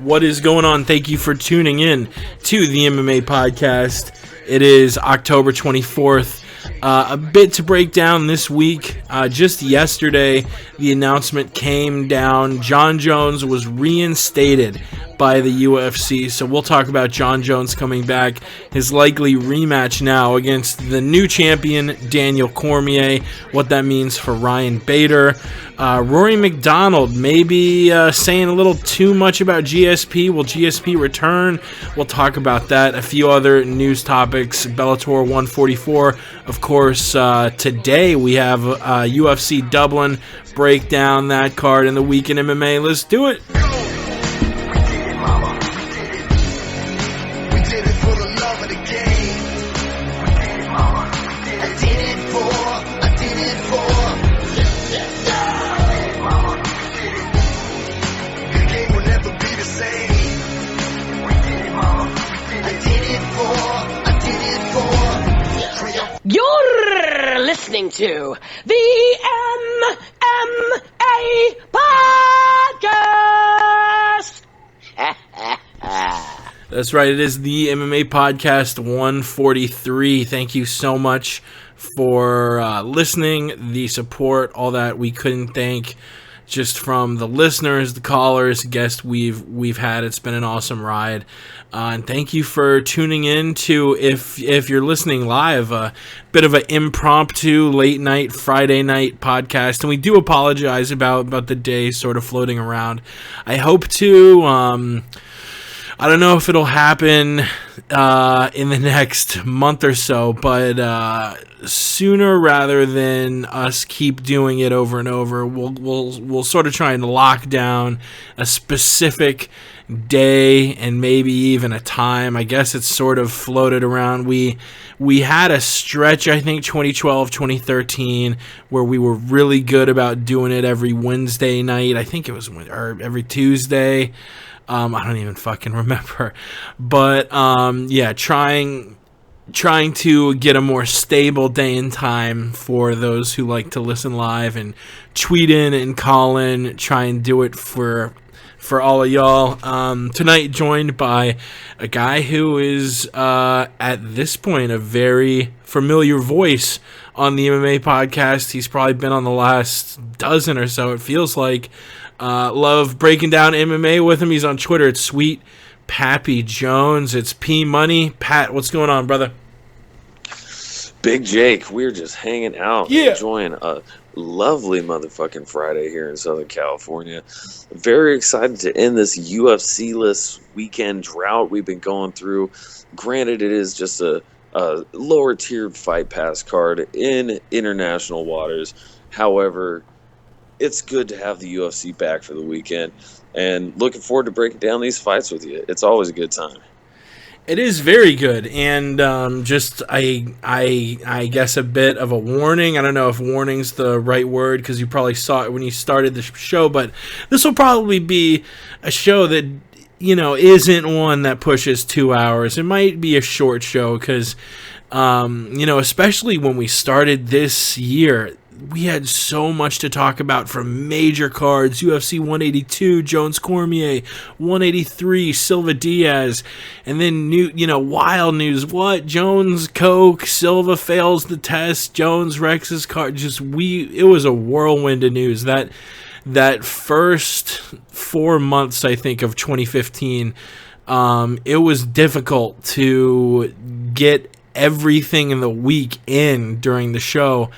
What is going on? Thank you for tuning in to the MMA Podcast. It is October 24th. A bit to break down this week. Just yesterday, the announcement came down. Jon Jones was reinstated by the UFC. So we'll talk about Jon Jones coming back, his likely rematch now against the new champion, Daniel Cormier, what that means for Ryan Bader. Rory McDonald maybe saying a little too much about GSP. Will GSP return? We'll talk about that. A few other news topics. Bellator 144. Of course, today we have UFC Dublin. Break down that card in the week in MMA. Let's do it. You're listening to the MMA Podcast. That's right. It is the MMA Podcast 143. Thank you so much for listening, the support, all that. We couldn't thank just from the listeners, the callers, guests we've had. It's been an awesome ride. And thank you for tuning in to, if you're listening live, a bit of an impromptu late night, Friday night podcast. And we do apologize about the day sort of floating around. I hope to, I don't know if it'll happen in the next month or so, but sooner rather than us keep doing it over and over, we'll sort of try and lock down a specific day and maybe even a time. I guess it's sort of floated around. We had a stretch, I think 2012, 2013, where we were really good about doing it every Wednesday night. I think it was every Tuesday. I don't even fucking remember. But yeah, trying to get a more stable day and time for those who like to listen live and tweet in and call in. Try and do it for all of y'all. Tonight joined by a guy who is at this point a very familiar voice on the MMA Podcast. He's probably been on the last dozen or so, it feels like. Love breaking down MMA with him. He's on Twitter. It's Sweet Pappy Jones. It's P Money. Pat, what's going on, brother? Big Jake, we're just hanging out, enjoying a lovely motherfucking Friday here in Southern California. Very excited to end this UFC-less weekend drought we've been going through. Granted, it is just a lower-tiered Fight Pass card in international waters. However, it's good to have the UFC back for the weekend, and looking forward to breaking down these fights with you. It's always a good time. It is very good, and just I guess a bit of a warning. I don't know if warning's the right word because you probably saw it when you started the show, but this will probably be a show that, you know, isn't one that pushes 2 hours. It might be a short show because, you know, especially when we started this year, we had so much to talk about from major cards. UFC 182, Jones Cormier, 183, Silva Diaz, and then wild news. What? Jones Coke, Silva fails the test, Jones Rex's card. It was a whirlwind of news. That first 4 months, I think, of 2015, it was difficult to get everything in the week in during the show,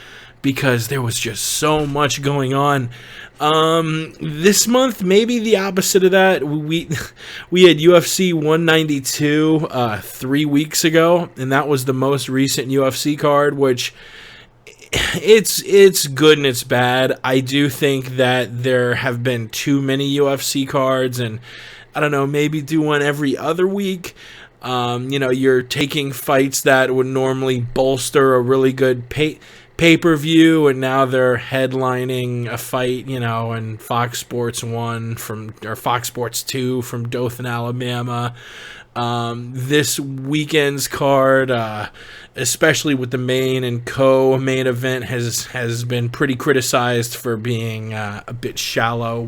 because there was just so much going on. This month, maybe the opposite of that. We had UFC 192 3 weeks ago, and that was the most recent UFC card, which it's good and it's bad. I do think that there have been too many UFC cards, and I don't know, maybe do one every other week. You're taking fights that would normally bolster a really good pay-per-view, and now they're headlining a fight, in Fox Sports 1 or Fox Sports 2 from Dothan, Alabama. This weekend's card, especially with the main and co-main event, has been pretty criticized for being a bit shallow.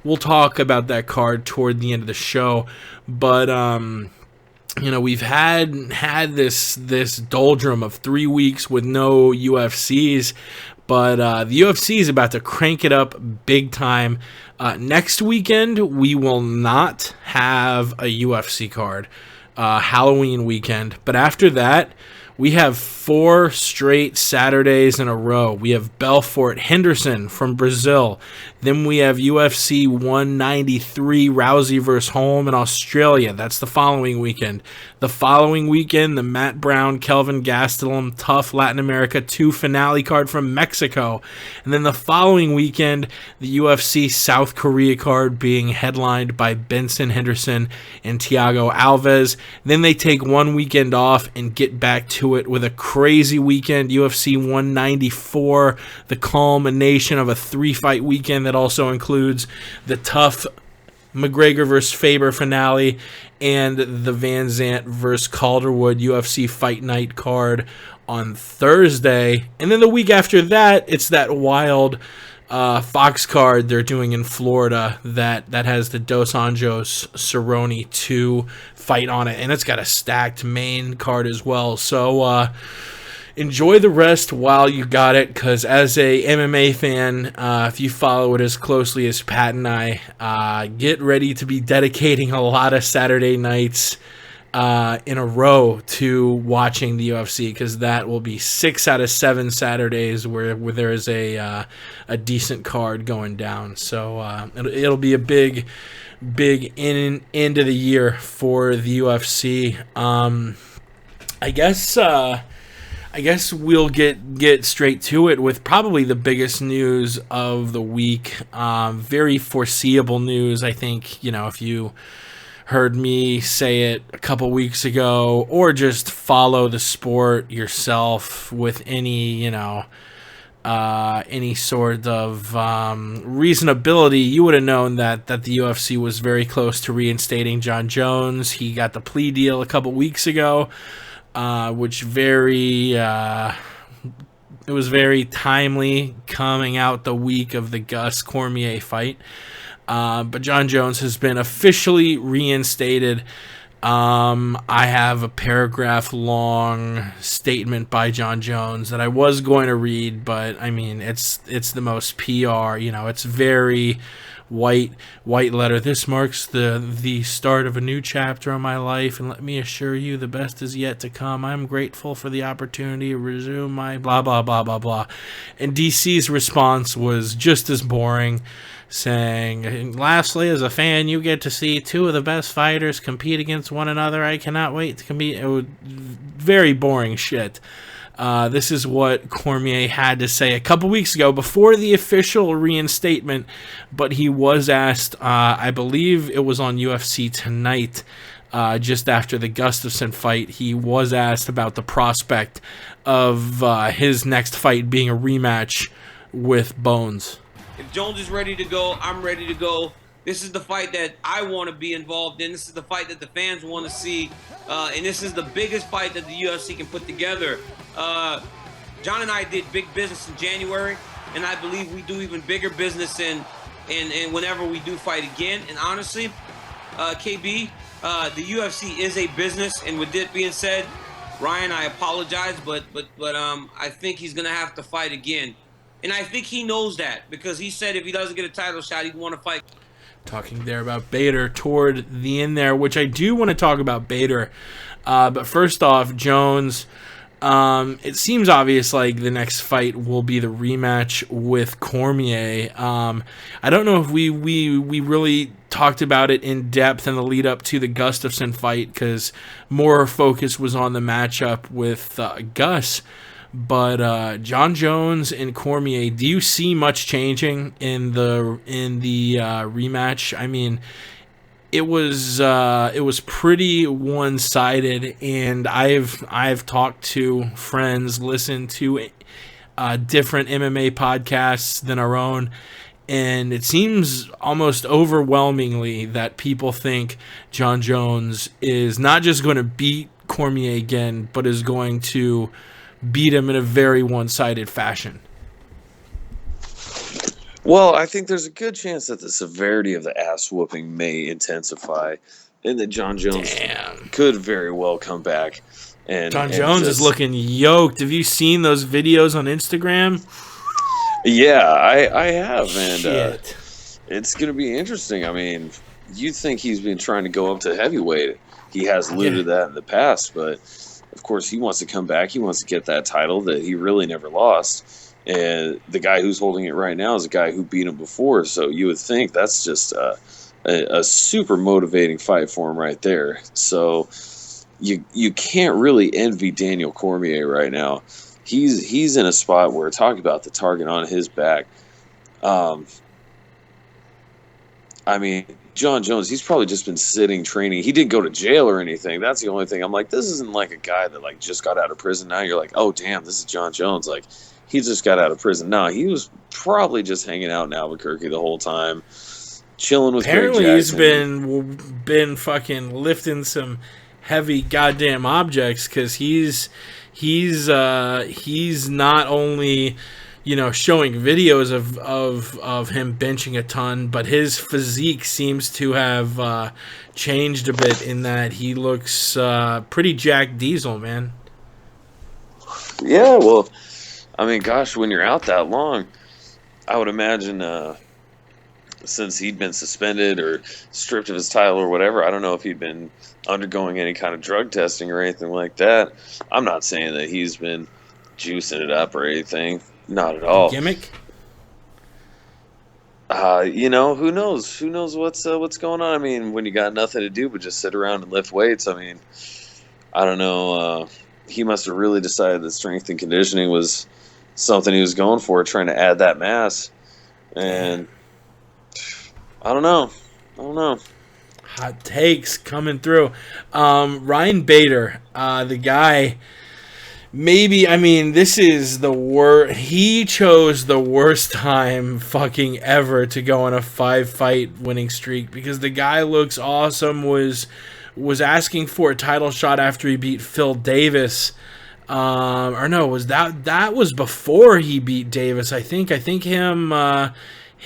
We'll talk about that card toward the end of the show, but we've had this doldrum of 3 weeks with no UFCs, but the UFC is about to crank it up big time. Next weekend, we will not have a UFC card, Halloween weekend. But after that, we have 4 straight Saturdays in a row. We have Belfort Henderson from Brazil. Then we have UFC 193, Rousey vs. Holm in Australia. That's the following weekend. The following weekend, the Matt Brown, Kelvin Gastelum, Tough Latin America 2 finale card from Mexico. And then the following weekend, the UFC South Korea card being headlined by Benson Henderson and Thiago Alves. Then they take 1 weekend off and get back to it with a crazy weekend, UFC 194, the culmination of a 3-fight weekend that also includes the Tough McGregor vs. Faber finale and the Van Zant vs. Calderwood UFC Fight Night card on Thursday. And then the week after that, it's that wild Fox card they're doing in Florida that has the Dos Anjos Cerrone 2 fight on it, and it's got a stacked main card as well. So enjoy the rest while you got it, because as a MMA fan, if you follow it as closely as Pat and I, get ready to be dedicating a lot of Saturday nights in a row to watching the UFC, because that will be 6 out of 7 Saturdays where there is a decent card going down. So it'll be a big end of the year for the UFC. I guess we'll get straight to it with probably the biggest news of the week. Very foreseeable news, I think. If you heard me say it a couple weeks ago, or just follow the sport yourself with any sort of reasonability, you would have known that the UFC was very close to reinstating Jon Jones. He got the plea deal a couple weeks ago, which it was very timely coming out the week of the Gus Cormier fight. But Jon Jones has been officially reinstated. I have a paragraph-long statement by Jon Jones that I was going to read, but I mean, it's the most PR. It's very white letter. This marks the start of a new chapter in my life, and let me assure you, the best is yet to come. I'm grateful for the opportunity to resume my blah blah blah blah blah. And DC's response was just as boring, saying, "Lastly, as a fan, you get to see 2 of the best fighters compete against one another. I cannot wait to compete." It was very boring shit. This is what Cormier had to say a couple weeks ago before the official reinstatement, but he was asked, I believe it was on UFC Tonight, just after the Gustafsson fight, he was asked about the prospect of his next fight being a rematch with Bones. If Jones is ready to go, I'm ready to go. This is the fight that I want to be involved in. This is the fight that the fans want to see. And this is the biggest fight that the UFC can put together. John and I did big business in January, and I believe we do even bigger business in whenever we do fight again. And honestly, KB, the UFC is a business. And with that being said, Ryan, I apologize, but I think he's gonna have to fight again. And I think he knows that, because he said if he doesn't get a title shot, he'd want to fight. Talking there about Bader toward the end there, which I do want to talk about Bader. But first off, Jones, it seems obvious like the next fight will be the rematch with Cormier. I don't know if we really talked about it in depth in the lead up to the Gustafsson fight, because more focus was on the matchup with Gus. But Jon Jones and Cormier, do you see much changing in the rematch? I mean, it was pretty one-sided, and I've talked to friends, listened to different MMA podcasts than our own. And it seems almost overwhelmingly that people think Jon Jones is not just going to beat Cormier again, but is going to beat him in a very one-sided fashion. Well, I think there's a good chance that the severity of the ass whooping may intensify, and that Jon Jones could very well come back. And Jon Jones is looking yoked. Have you seen those videos on Instagram? Yeah, I have, and Shit. It's going to be interesting. I mean, you'd think he's been trying to go up to heavyweight. He has alluded to that in the past, but of course he wants to come back. He wants to get that title that he really never lost. And the guy who's holding it right now is a guy who beat him before, so you would think that's just a super motivating fight for him right there. So you can't really envy Daniel Cormier right now. He's in a spot where, talk about the target on his back. I mean, Jon Jones, he's probably just been sitting, training. He didn't go to jail or anything. That's the only thing. I'm like, this isn't like a guy that like just got out of prison. Now you're like, oh, damn, this is Jon Jones. Like, he just got out of prison. No, he was probably just hanging out in Albuquerque the whole time, chilling with Apparently Greg he's Jackson. been fucking lifting some heavy goddamn objects, because he's not only, you know, showing videos of him benching a ton, but his physique seems to have changed a bit in that he looks pretty Jack Diesel, man. Yeah, well, I mean, gosh, when you're out that long, I would imagine since he'd been suspended or stripped of his title or whatever, I don't know if he'd been undergoing any kind of drug testing or anything like that. I'm not saying that he's been juicing it up or anything. Not at all. Gimmick? You know, who knows? Who knows what's going on? I mean, when you got nothing to do but just sit around and lift weights, I mean, I don't know. He must have really decided that strength and conditioning was something he was going for, trying to add that mass. And I don't know. Hot takes coming through. Ryan Bader, the guy, maybe, I mean, this is the worst. He chose the worst time fucking ever to go on a 5-fight winning streak, because the guy looks awesome, was asking for a title shot after he beat Phil Davis. Or no, was that was before he beat Davis, I think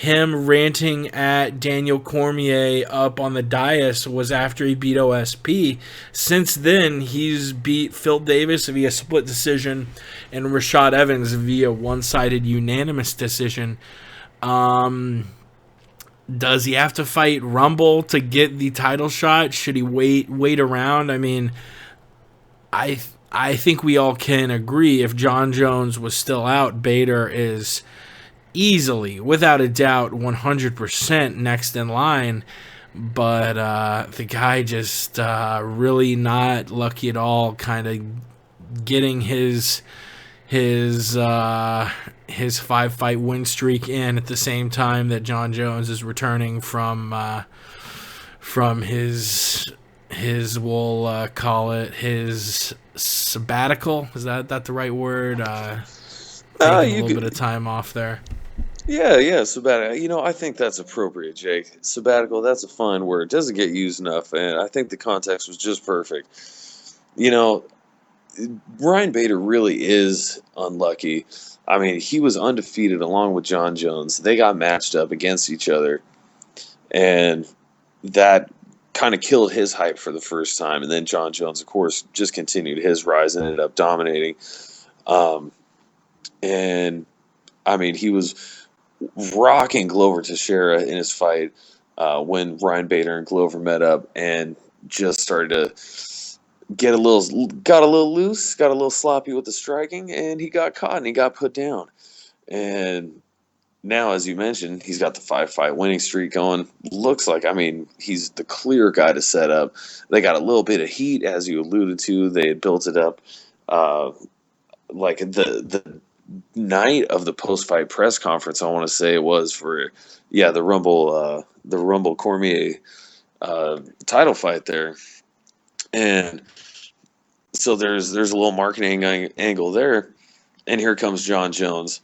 him ranting at Daniel Cormier up on the dais was after he beat OSP. Since then, he's beat Phil Davis via split decision and Rashad Evans via one-sided unanimous decision. Does he have to fight Rumble to get the title shot? Should he wait around? I mean, I think we all can agree, if Jon Jones was still out, Bader is easily, without a doubt, 100% next in line. But the guy just really not lucky at all, kind of getting his 5-fight win streak in at the same time that Jon Jones is returning from his we'll call it his sabbatical. Is that the right word? Taking a little bit of time off there. Yeah, sabbatical. You know, I think that's appropriate, Jake. Sabbatical, that's a fine word. It doesn't get used enough, and I think the context was just perfect. You know, Ryan Bader really is unlucky. I mean, he was undefeated along with Jon Jones. They got matched up against each other, and that kind of killed his hype for the first time. And then Jon Jones, of course, just continued his rise and ended up dominating. And, I mean, he was rocking Glover Teixeira in his fight when Ryan Bader and Glover met up, and just started to got a little loose, got a little sloppy with the striking, and he got caught and he got put down. And now, as you mentioned, he's got the 5-fight winning streak going. Looks like, I mean, he's the clear guy to set up. They got a little bit of heat, as you alluded to. They had built it up like the night of the post-fight press conference, I want to say it was, for the Rumble Cormier title fight there. And so there's a little marketing angle there. And here comes Jon Jones,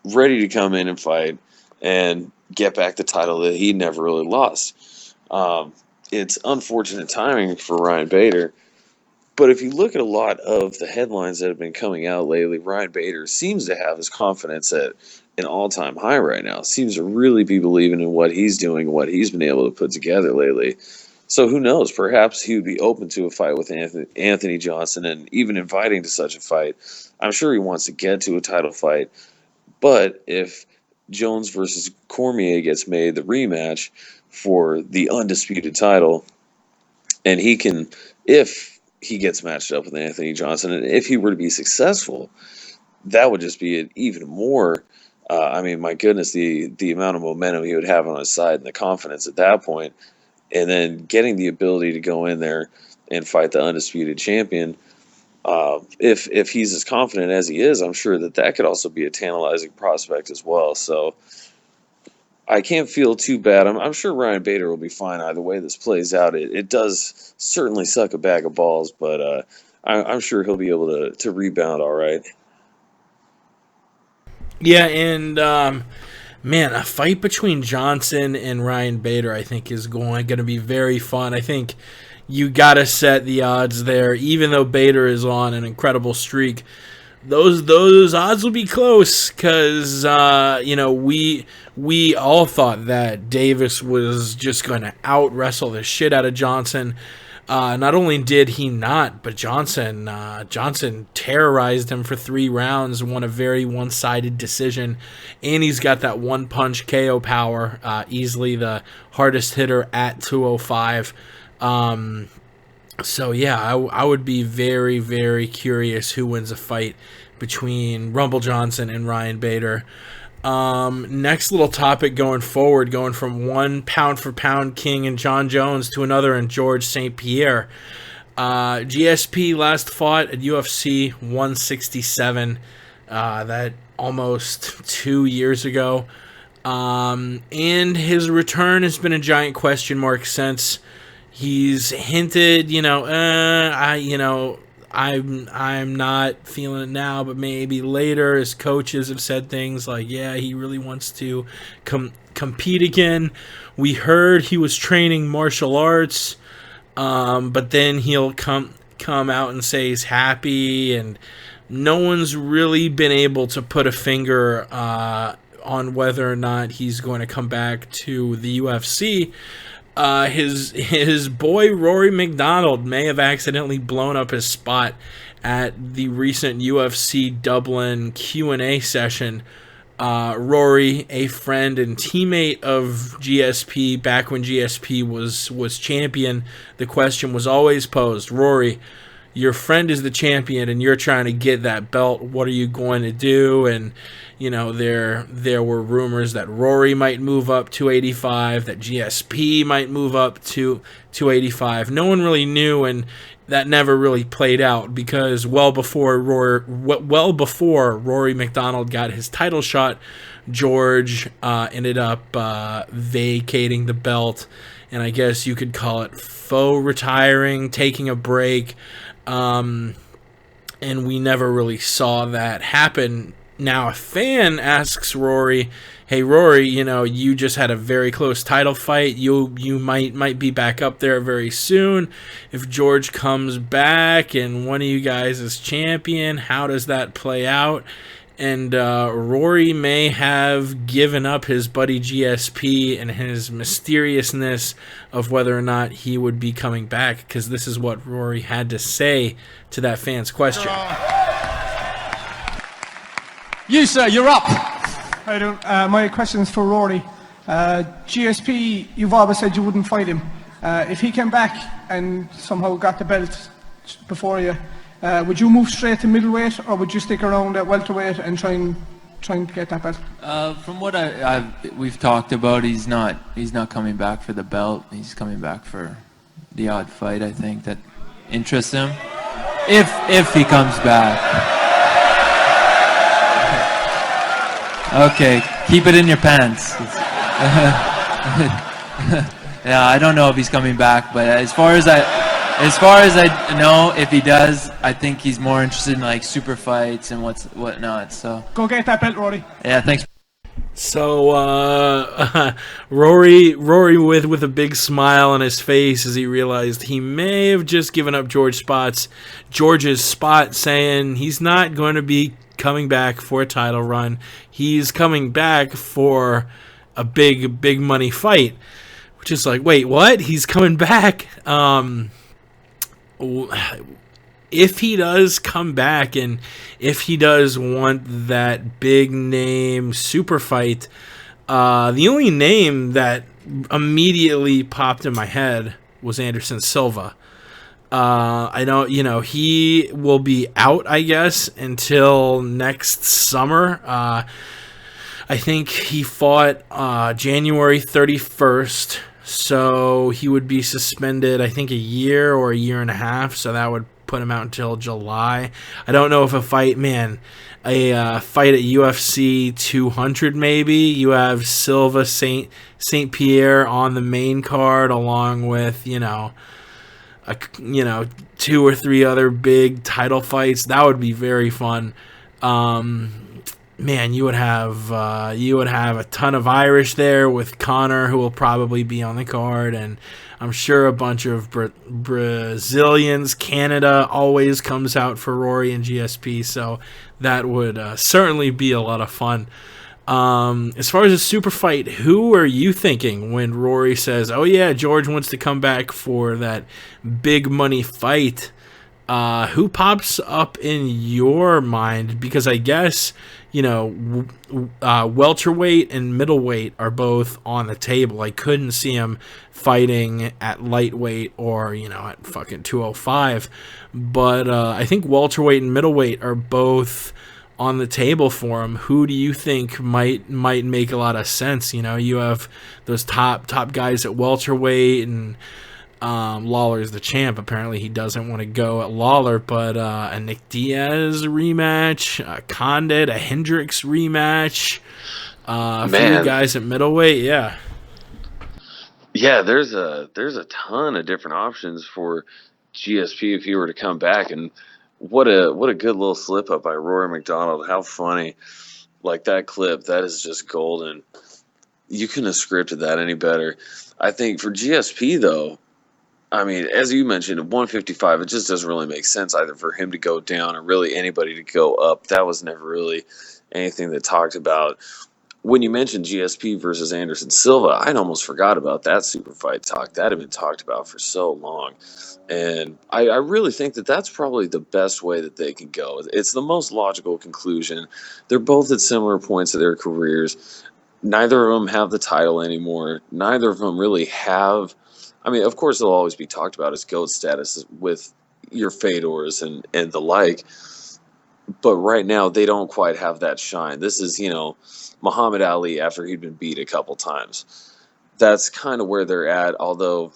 ready to come in and fight and get back the title that he never really lost. It's unfortunate timing for Ryan Bader. But if you look at a lot of the headlines that have been coming out lately, Ryan Bader seems to have his confidence at an all-time high right now. Seems to really be believing in what he's doing, what he's been able to put together lately. So who knows? Perhaps he would be open to a fight with Anthony Johnson and even inviting to such a fight. I'm sure he wants to get to a title fight. But if Jones versus Cormier gets made the rematch for the undisputed title, and he can, if he gets matched up with Anthony Johnson, and if he were to be successful, that would just be an even more, my goodness, the amount of momentum he would have on his side and the confidence at that point, and then getting the ability to go in there and fight the undisputed champion. If he's as confident as he is, I'm sure that could also be a tantalizing prospect as well. So I can't feel too bad. I'm sure Ryan Bader will be fine either way this plays out. It does certainly suck a bag of balls, but I'm sure he'll be able to rebound all right. Yeah, and a fight between Johnson and Ryan Bader I think is going to be very fun. I think you got to set the odds there. Even though Bader is on an incredible streak, those odds will be close because we all thought that Davis was just going to out wrestle the shit out of Johnson. Not only did he not, but Johnson terrorized him for 3 rounds, won a very one-sided decision, and he's got that one-punch KO power, easily the hardest hitter at 205. So yeah, I would be very, very curious who wins a fight between Rumble Johnson and Ryan Bader. Next little topic going forward, going from one pound-for-pound king in Jon Jones to another in George St-Pierre. GSP last fought at UFC 167, that almost 2 years ago. And his return has been a giant question mark since. He's hinted, I'm not feeling it now, but maybe later. His coaches have said things like, yeah, he really wants to compete again. We heard he was training martial arts, but then he'll come out and say he's happy, and no one's really been able to put a finger on whether or not he's going to come back to the UFC. His boy Rory McDonald may have accidentally blown up his spot at the recent UFC Dublin Q&A session. Rory, a friend and teammate of GSP back when GSP was champion, the question was always posed, Rory, your friend is the champion and you're trying to get that belt. What are you going to do? And there were rumors that Rory might move up to 285, that GSP might move up to 285. No one really knew, and that never really played out because well before Rory McDonald got his title shot, George ended up vacating the belt, and I guess you could call it faux retiring, taking a break, and we never really saw that happen. Now, a fan asks Rory, hey, Rory, you just had a very close title fight. You might be back up there very soon. If George comes back and one of you guys is champion, how does that play out? And Rory may have given up his buddy GSP and his mysteriousness of whether or not he would be coming back, because this is what Rory had to say to that fan's question. You, sir, you're up. I don't. My question's for Rory. GSP, you've always said you wouldn't fight him. If he came back and somehow got the belt before you, would you move straight to middleweight, or would you stick around at welterweight and try and get that belt? From what we've talked about, he's not coming back for the belt. He's coming back for the odd fight, I think, that interests him. If he comes back. Okay, keep it in your pants. Yeah, I don't know if he's coming back, but as far as As far as I know, if he does, I think he's more interested in like super fights and whatnot. So Go get that belt, Rory. yeah, thanks. So Rory with a big smile on his face as he realized he may have just given up George's spot, saying he's not going to be coming back for a title run. He's coming back for a big money fight, which is like, wait, what? He's coming back. If he does come back and if he does want that big name super fight, the only name that immediately popped in my head was Anderson Silva. I know, he will be out, I guess, until next summer. I think he fought January 31st, so he would be suspended, I think, a year or a year and a half, so that would put him out until July. I don't know if a fight at UFC 200 maybe. You have Silva St-Pierre on the main card along with, 2 or 3 other big title fights. That would be very fun. Man, you would have a ton of Irish there with Connor, who will probably be on the card, and I'm sure a bunch of Brazilians. Canada always comes out for Rory and GSP, so that would certainly be a lot of fun. As far as a super fight, who are you thinking when Rory says, oh yeah, George wants to come back for that big money fight? Who pops up in your mind? Because I guess, welterweight and middleweight are both on the table. I couldn't see him fighting at lightweight or, at fucking 205. But I think welterweight and middleweight are both on the table for him. Who do you think might make a lot of sense? You have those top guys at welterweight, and Lawler's the champ. Apparently he doesn't want to go at Lawler, but a Nick Diaz rematch, a Condit, a Hendricks rematch, a few guys at middleweight. Yeah, there's a ton of different options for GSP if he were to come back. And what a good little slip up by Rory McDonald. How funny. Like, that clip, that is just golden. You couldn't have scripted that any better. I think for GSP, though, I mean, as you mentioned, at 155, it just doesn't really make sense either for him to go down or really anybody to go up. That was never really anything that talked about. When you mentioned GSP versus Anderson Silva, I'd almost forgot about that super fight talk. That had been talked about for so long. And I really think that that's probably the best way that they can go. It's the most logical conclusion. They're both at similar points of their careers. Neither of them have the title anymore. Neither of them really have... I mean, of course, they'll always be talked about as GOAT status with your Fedors and the like. But right now, they don't quite have that shine. This is, Muhammad Ali after he'd been beat a couple times. That's kind of where they're at, although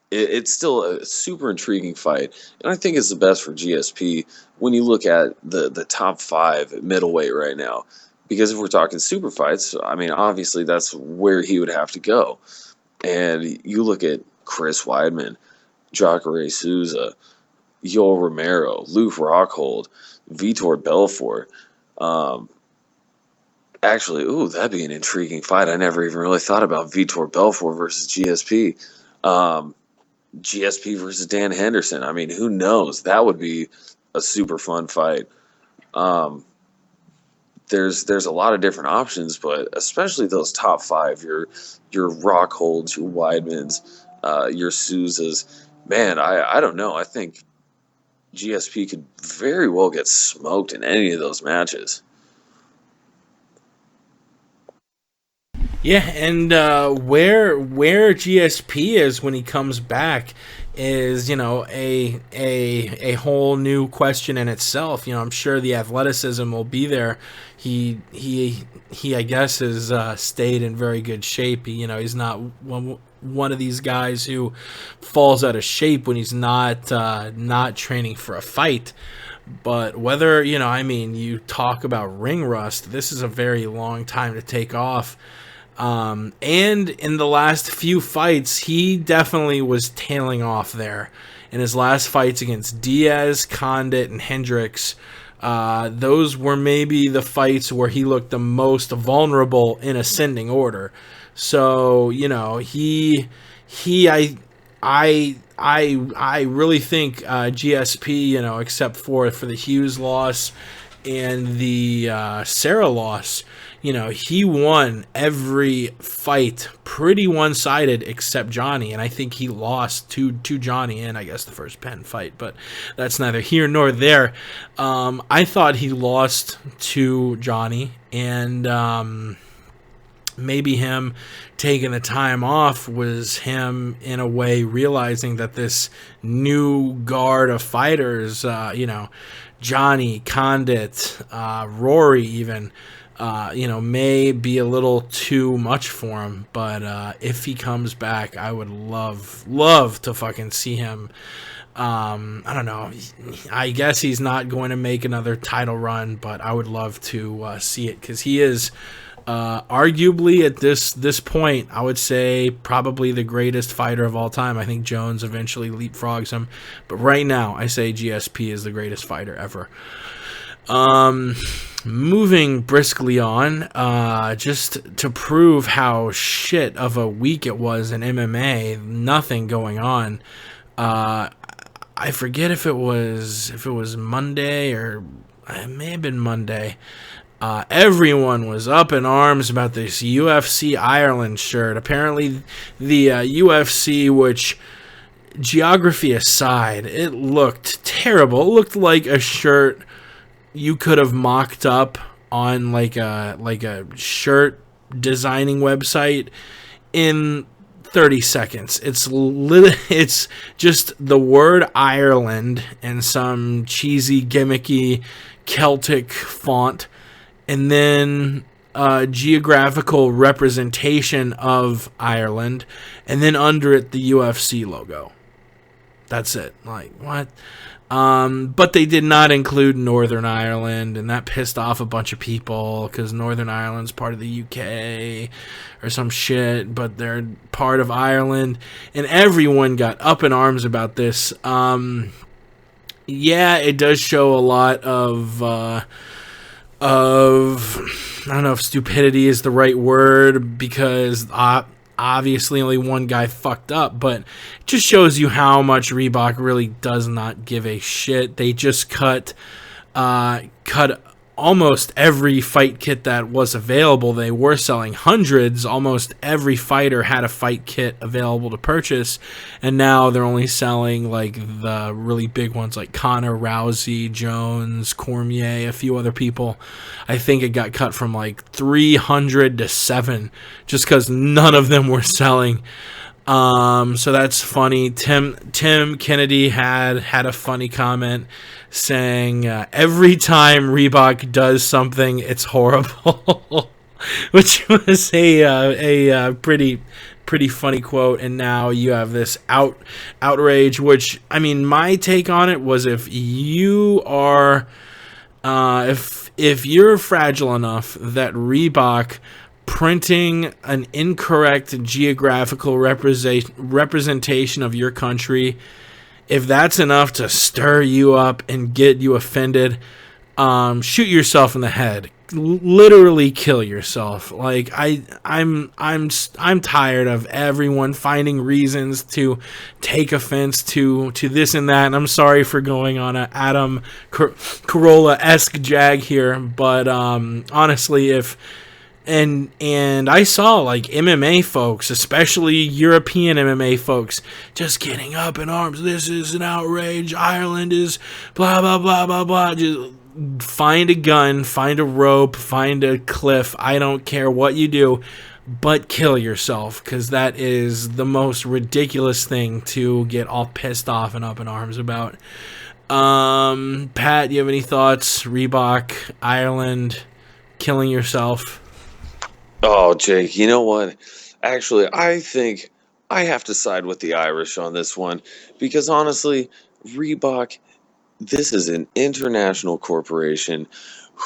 it's still a super intriguing fight. And I think it's the best for GSP when you look at the top 5 at middleweight right now. Because if we're talking super fights, I mean, obviously that's where he would have to go. And you look at Chris Weidman, Jacare Souza, Yoel Romero, Luke Rockhold, Vitor Belfort. Actually, that'd be an intriguing fight. I never even really thought about Vitor Belfort versus GSP. GSP versus Dan Henderson. I mean, who knows? That would be a super fun fight. There's a lot of different options, but especially those top 5, your Rockholds, your Weidmans, your Souzas. Man, I don't know. I think GSP could very well get smoked in any of those matches. Yeah, and where GSP is when he comes back is, a whole new question in itself. I'm sure the athleticism will be there. He I guess has stayed in very good shape. He's not one of these guys who falls out of shape when he's not training for a fight. But whether, you talk about ring rust, this is a very long time to take off. And in the last few fights, he definitely was tailing off there. In his last fights against Diaz, Condit, and Hendricks, those were maybe the fights where he looked the most vulnerable in ascending order. So, I really think GSP, except for the Hughes loss and the Sarah loss, he won every fight pretty one-sided except Johnny, and I think he lost to Johnny in, I guess, the first Penn fight, but that's neither here nor there. I thought he lost to Johnny, and maybe him taking the time off was him, in a way, realizing that this new guard of fighters, Johnny, Condit, Rory even, may be a little too much for him. But if he comes back, I would love to fucking see him. I don't know. I guess he's not going to make another title run, but I would love to see it, because he is arguably at this point, I would say probably the greatest fighter of all time. I think Jones eventually leapfrogs him, but right now I say GSP is the greatest fighter ever. Moving briskly on, just to prove how shit of a week it was in MMA, nothing going on. I forget if it was Monday, or it may have been Monday. Everyone was up in arms about this UFC Ireland shirt. Apparently, the UFC, which, geography aside, it looked terrible. It looked like a shirt you could have mocked up on like a shirt designing website in 30 seconds. It's just the word Ireland and some cheesy, gimmicky Celtic font, and then geographical representation of Ireland, and then under it the UFC logo. That's it. Like, what? But they did not include Northern Ireland, and that pissed off a bunch of people, because Northern Ireland's part of the UK or some shit, but they're part of Ireland, and everyone got up in arms about this. Yeah, it does show a lot of I don't know if stupidity is the right word, because obviously only one guy fucked up, but it just shows you how much Reebok really does not give a shit. They just cut almost every fight kit that was available. They were selling hundreds. Almost every fighter had a fight kit available to purchase, and now they're only selling like the really big ones like Conor, Rousey, Jones, Cormier, a few other people. I think it got cut from like 300 to 7 just because none of them were selling. So that's funny. Tim Kennedy had a funny comment saying, every time Reebok does something, it's horrible, which was a pretty funny quote. And now you have this outrage, which, I mean, my take on it was, if you are, if you're fragile enough that Reebok printing an incorrect geographical representation of your country, if that's enough to stir you up and get you offended, shoot yourself in the head. Literally kill yourself. Like, I'm tired of everyone finding reasons to take offense to this and that. And I'm sorry for going on a Adam Carolla-esque jag here, but honestly, And I saw like MMA folks, especially European MMA folks, just getting up in arms. This is an outrage. Ireland is blah, blah, blah, blah, blah. Just find a gun, find a rope, find a cliff. I don't care what you do, but kill yourself, because that is the most ridiculous thing to get all pissed off and up in arms about. Pat, you have any thoughts? Reebok, Ireland, killing yourself? Oh, Jake, you know what? Actually, I think I have to side with the Irish on this one, because honestly, Reebok, this is an international corporation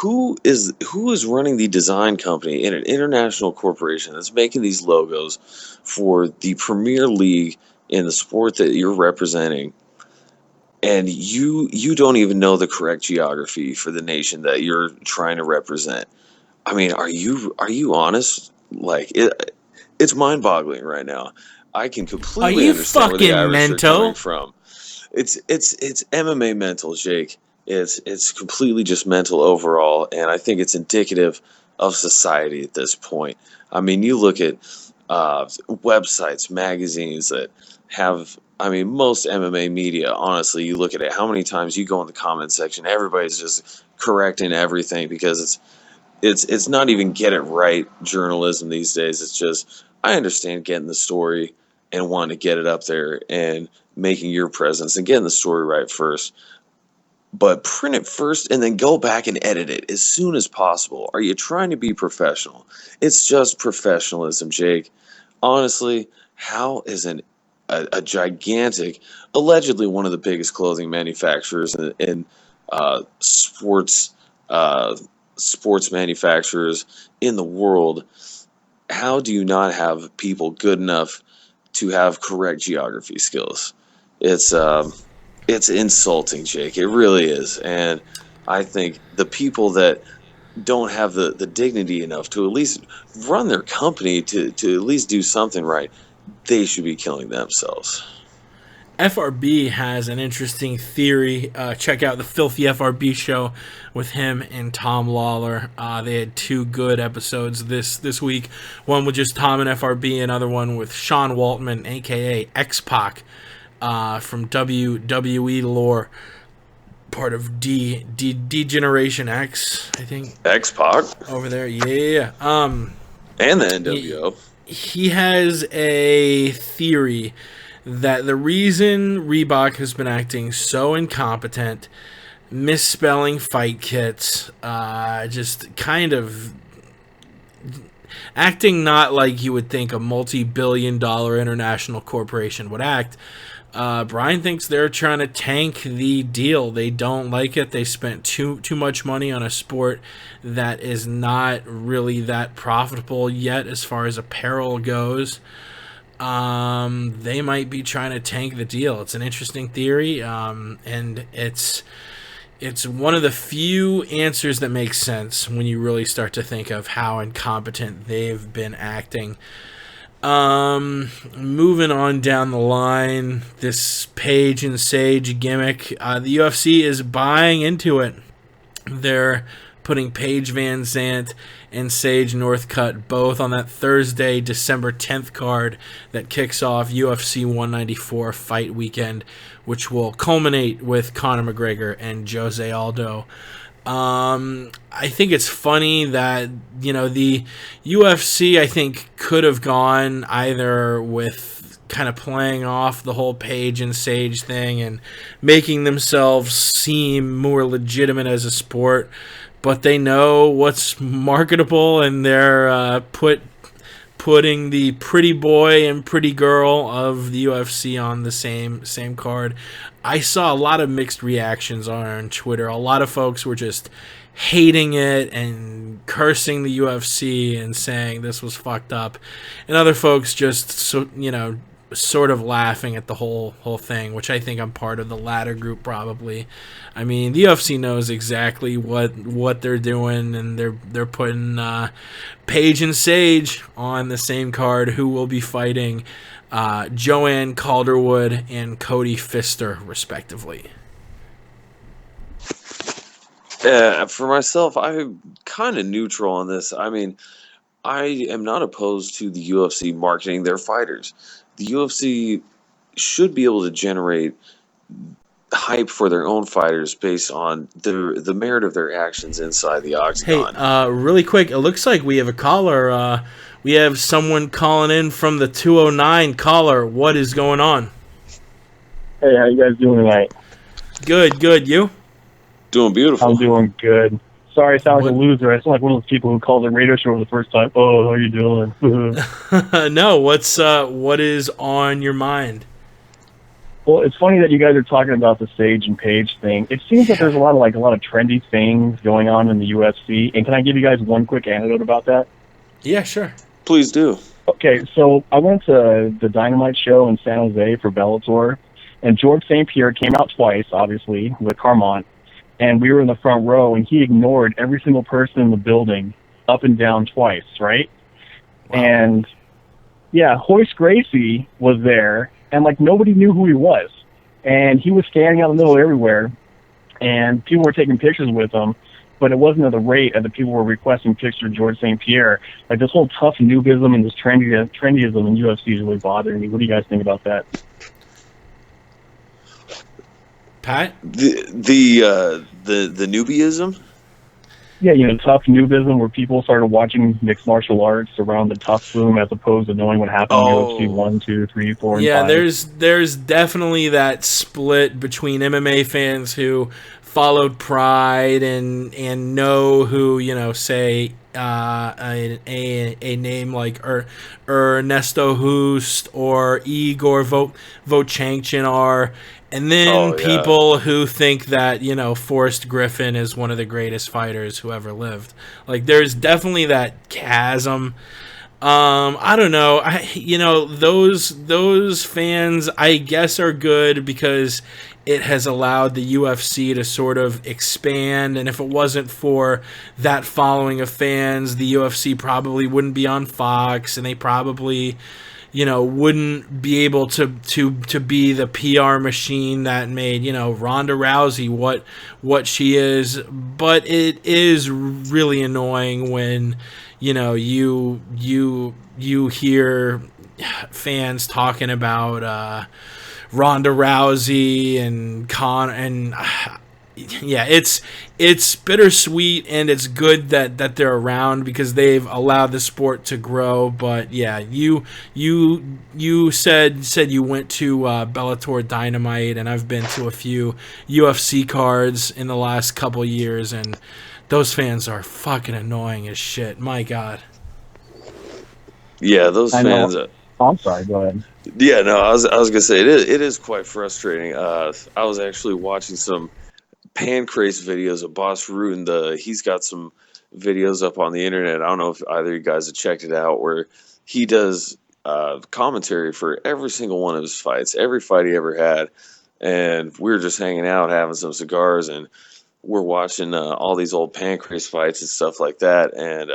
who is running the design company in an international corporation that's making these logos for the Premier League in the sport that you're representing, and you don't even know the correct geography for the nation that you're trying to represent? I mean, are you honest? Like, it's mind-boggling right now. I can completely understand where the Irish are coming from. It's MMA mental, Jake. It's completely just mental overall, and I think it's indicative of society at this point. I mean, you look at websites, magazines that have, I mean, most MMA media, honestly, you look at it, how many times you go in the comment section, everybody's just correcting everything because it's not even get it right journalism these days. It's just, I understand getting the story and wanting to get it up there and making your presence and getting the story right first. But print it first and then go back and edit it as soon as possible. Are you trying to be professional? It's just professionalism, Jake. Honestly, how is a gigantic, allegedly one of the biggest clothing manufacturers in sports manufacturers in the world, how do you not have people good enough to have correct geography skills? It's insulting, Jake. It really is. And I think the people that don't have the dignity enough to at least run their company to at least do something right, they should be killing themselves. FRB has an interesting theory. Check out the Filthy FRB show with him and Tom Lawler. They had 2 good episodes this week. One with just Tom and FRB, another one with Sean Waltman, a.k.a. X-Pac, from WWE lore, part of D Generation X, I think. X-Pac? Over there, yeah. And the NWO. He has a theory that the reason Reebok has been acting so incompetent, misspelling fight kits, just kind of acting not like you would think a multi-billion-dollar international corporation would act. Brian thinks they're trying to tank the deal. They don't like it. They spent too much money on a sport that is not really that profitable yet as far as apparel goes. They might be trying to tank the deal. It's an interesting theory, and it's one of the few answers that makes sense when you really start to think of how incompetent they've been acting. Moving on down the line, this Page and Sage gimmick, the UFC is buying into it. They're putting Paige Van Zandt and Sage Northcutt both on that Thursday, December 10th card that kicks off UFC 194 fight weekend, which will culminate with Conor McGregor and Jose Aldo. I think it's funny that, the UFC, I think, could have gone either with kind of playing off the whole Page and Sage thing and making themselves seem more legitimate as a sport, but they know what's marketable, and they're putting the pretty boy and pretty girl of the UFC on the same card. I saw a lot of mixed reactions on Twitter. A lot of folks were just hating it and cursing the UFC and saying this was fucked up, and other folks just sort of laughing at the whole thing, which I think I'm part of the latter group probably. I mean, the UFC knows exactly what they're doing, and they're putting Paige and Sage on the same card, who will be fighting Joanne Calderwood and Cody Pfister, respectively. For myself, I'm kind of neutral on this. I mean, I am not opposed to the UFC marketing their fighters. The UFC should be able to generate hype for their own fighters based on the merit of their actions inside the octagon. Hey, really quick, it looks like we have a caller. We have someone calling in from the 209. Caller, what is going on? Hey, how you guys doing tonight? Good. You? Doing beautiful. I'm doing good. Sorry, I sound like a loser. I sound like one of those people who calls a radio show for the first time. Oh, how are you doing? No, what is on your mind? Well, it's funny that you guys are talking about the Sage and Page thing. It seems that there's a lot of trendy things going on in the UFC. And can I give you guys one quick anecdote about that? Yeah, sure. Please do. Okay, so I went to the Dynamite show in San Jose for Bellator, and George St-Pierre came out twice, obviously, with Carmont, and we were in the front row, and he ignored every single person in the building up and down twice, right? Wow. And, yeah, Hoist Gracie was there, and, nobody knew who he was. And he was standing out in the middle everywhere, and people were taking pictures with him, but it wasn't at the rate that the people were requesting pictures of George St-Pierre. This whole tough noobism and this trendyism in UFC is really bothering me. What do you guys think about that? Pat? The newbieism? Yeah, tough noobism where people started watching mixed martial arts around the tough boom as opposed to knowing what happened in UFC 1, 2, 3, 4, and 5. Yeah, there's definitely that split between MMA fans who followed Pride and know who, say a name like Ernesto Hoost or Igor Vovchanchyn are. And then people who think that, Forrest Griffin is one of the greatest fighters who ever lived. There's definitely that chasm. I don't know. Those fans, I guess, are good because it has allowed the UFC to sort of expand. And if it wasn't for that following of fans, the UFC probably wouldn't be on Fox, and they probably wouldn't be able to be the PR machine that made, Ronda Rousey what she is. But it is really annoying when, you hear fans talking about Ronda Rousey and yeah, it's bittersweet, and it's good that they're around because they've allowed the sport to grow. But yeah, you said you went to Bellator Dynamite, and I've been to a few UFC cards in the last couple years, and those fans are fucking annoying as shit. My God. Yeah, those fans. I'm sorry. Go ahead. Yeah, no, I was gonna say it is quite frustrating. I was actually watching some Pancrase videos of Boss Rutan. He's got some videos up on the internet. I don't know if either of you guys have checked it out, where he does commentary for every single one of his fights, every fight he ever had. And we were just hanging out, having some cigars, and we're watching all these old Pancrase fights and stuff like that. And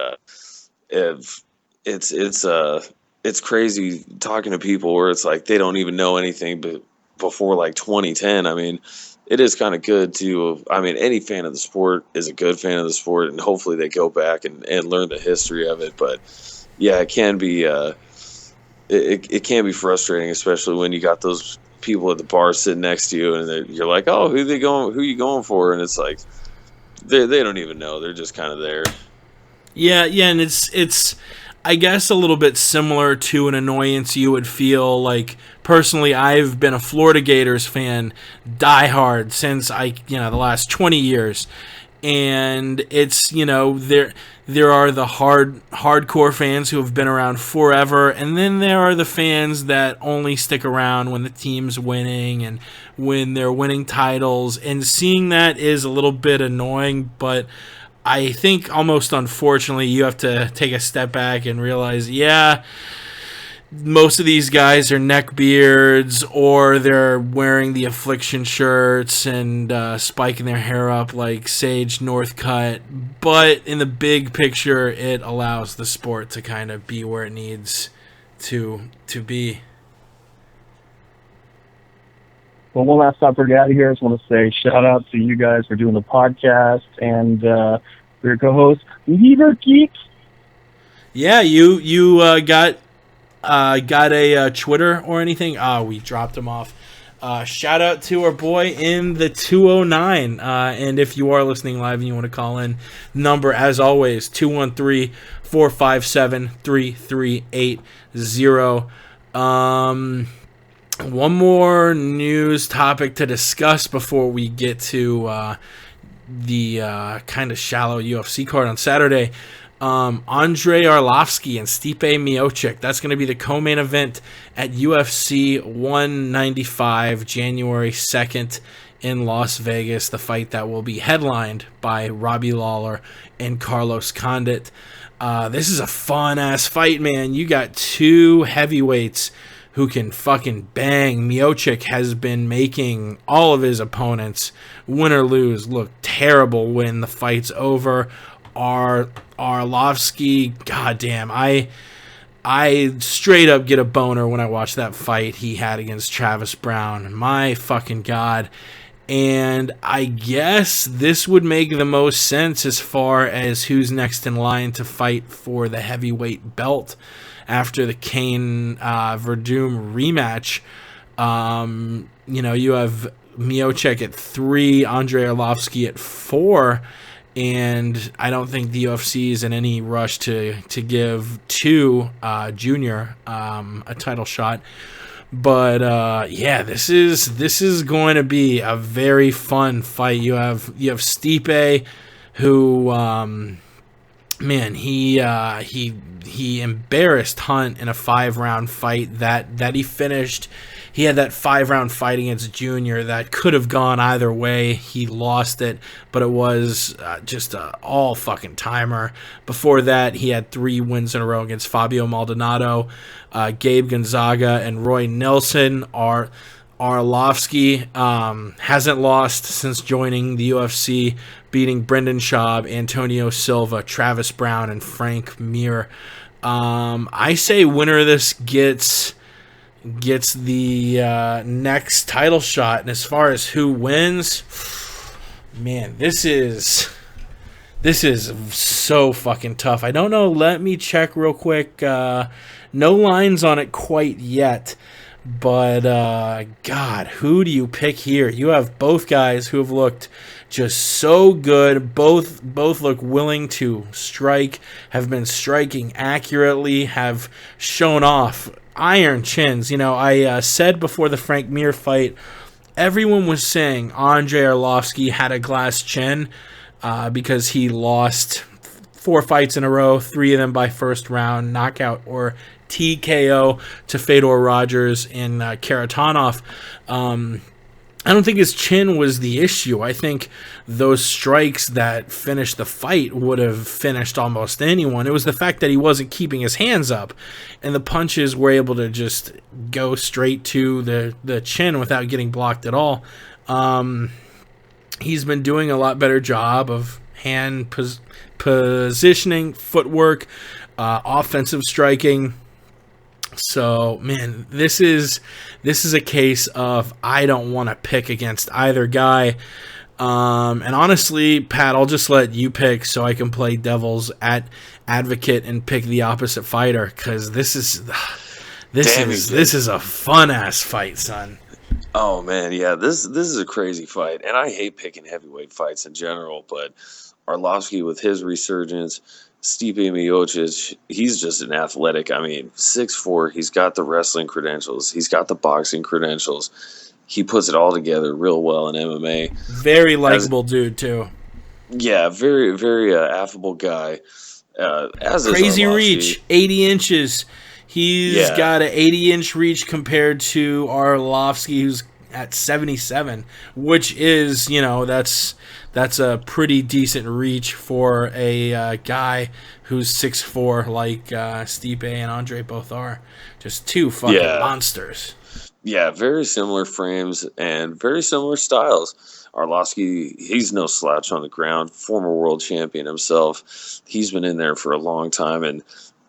it's crazy talking to people where it's like they don't even know anything but before 2010. I mean, it is kind of good to, any fan of the sport is a good fan of the sport, and hopefully they go back and learn the history of it. But yeah, it can be it can be frustrating, especially when you got those people at the bar sitting next to you, and you're like, oh, who are you going for? And it's like they don't even know, they're just kind of there. Yeah, and it's I guess a little bit similar to an annoyance you would feel. Personally, I've been a Florida Gators fan diehard since the last 20 years. And it's, there are the hardcore fans who have been around forever, and then there are the fans that only stick around when the team's winning and when they're winning titles. And seeing that is a little bit annoying, but I think almost unfortunately you have to take a step back and realize, yeah, most of these guys are neckbeards, or they're wearing the Affliction shirts and spiking their hair up like Sage Northcutt. But in the big picture, it allows the sport to kind of be where it needs to be. Well, one last time before we get out of here, I just want to say shout out to you guys for doing the podcast, and for your co-host, Lever Geeks. Yeah, you got a Twitter or anything? We dropped him off. Shout out to our boy in the 209. And if you are listening live and you want to call in, number as always 213-457-3380. One more news topic to discuss before we get to the kind of shallow UFC card on Saturday. Andrei Arlovski and Stipe Miocic. That's going to be the co-main event at UFC 195, January 2nd in Las Vegas. The fight that will be headlined by Robbie Lawler and Carlos Condit. This is a fun-ass fight, man. You got two heavyweights who can fucking bang. Miocic has been making all of his opponents, win or lose, look terrible when the fight's over. Arlovski, goddamn, I straight up get a boner when I watch that fight he had against Travis Brown. My fucking God. And I guess this would make the most sense as far as who's next in line to fight for the heavyweight belt after the Kane Verdum rematch. You have Miocic at 3, Andrei Arlovski at 4, and I don't think the UFC is in any rush to give Junior a title shot. But this is going to be a very fun fight. You have Stipe, who he embarrassed Hunt in a 5-round fight that he finished. He had that 5-round fight against Junior that could have gone either way. He lost it, but it was just a all fucking timer. Before that, he had 3 wins in a row against Fabio Maldonado, Gabe Gonzaga, and Roy Nelson. Arlovski hasn't lost since joining the UFC, beating Brendan Schaub, Antonio Silva, Travis Brown, and Frank Mir. I say winner of this gets the next title shot. And as far as who wins, man, this is so fucking tough. I don't know. Let me check real quick. No lines on it quite yet. But, God, who do you pick here? You have both guys who have looked just so good. Both look willing to strike, have been striking accurately, have shown off iron chins. I said before the Frank Mir fight, everyone was saying Andrei Arlovski had a glass chin because he lost 4 fights in a row, 3 of them by first round knockout or TKO to Fedor Rogers and Karatanov. I don't think his chin was the issue. I think those strikes that finished the fight would have finished almost anyone. It was the fact that he wasn't keeping his hands up, and the punches were able to just go straight to the chin without getting blocked at all. He's been doing a lot better job of hand positioning, footwork, offensive striking. So, man, this is a case of I don't want to pick against either guy. And honestly, Pat, I'll just let you pick so I can play devil's advocate and pick the opposite fighter, because this is a fun ass fight, son. Oh man, yeah, this is a crazy fight, and I hate picking heavyweight fights in general, but Arlovski with his resurgence. Stipe Miocic, he's just an athletic. 6'4", he's got the wrestling credentials. He's got the boxing credentials. He puts it all together real well in MMA. Very likable dude, too. Yeah, very, very affable guy. As crazy reach, 80 inches. He's got an 80-inch reach compared to Arlovski, who's at 77, which is, that's a pretty decent reach for a guy who's 6'4", like Stipe and Andre both are. Just two fucking monsters. Yeah, very similar frames and very similar styles. Arlovski, he's no slouch on the ground, former world champion himself. He's been in there for a long time, and